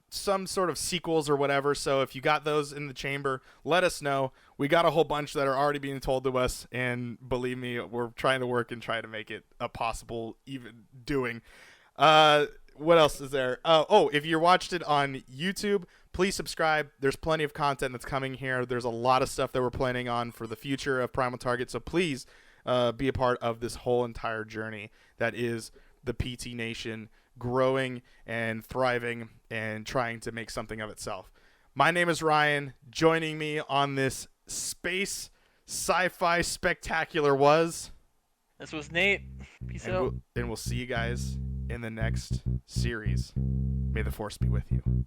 some sort of sequels or whatever, so if you got those in the chamber, let us know. We got a whole bunch that are already being told to us, and believe me, we're trying to work and try to make it a possible even doing. What else is there? If you watched it on YouTube, please subscribe. There's plenty of content that's coming here. There's a lot of stuff that we're planning on for the future of Primal Target, so please be a part of this whole entire journey that is the PT Nation growing and thriving and trying to make something of itself. My name is Ryan. Joining me on this space sci-fi spectacular This was Nate. Peace out. And we'll see you guys in the next series. May the Force be with you.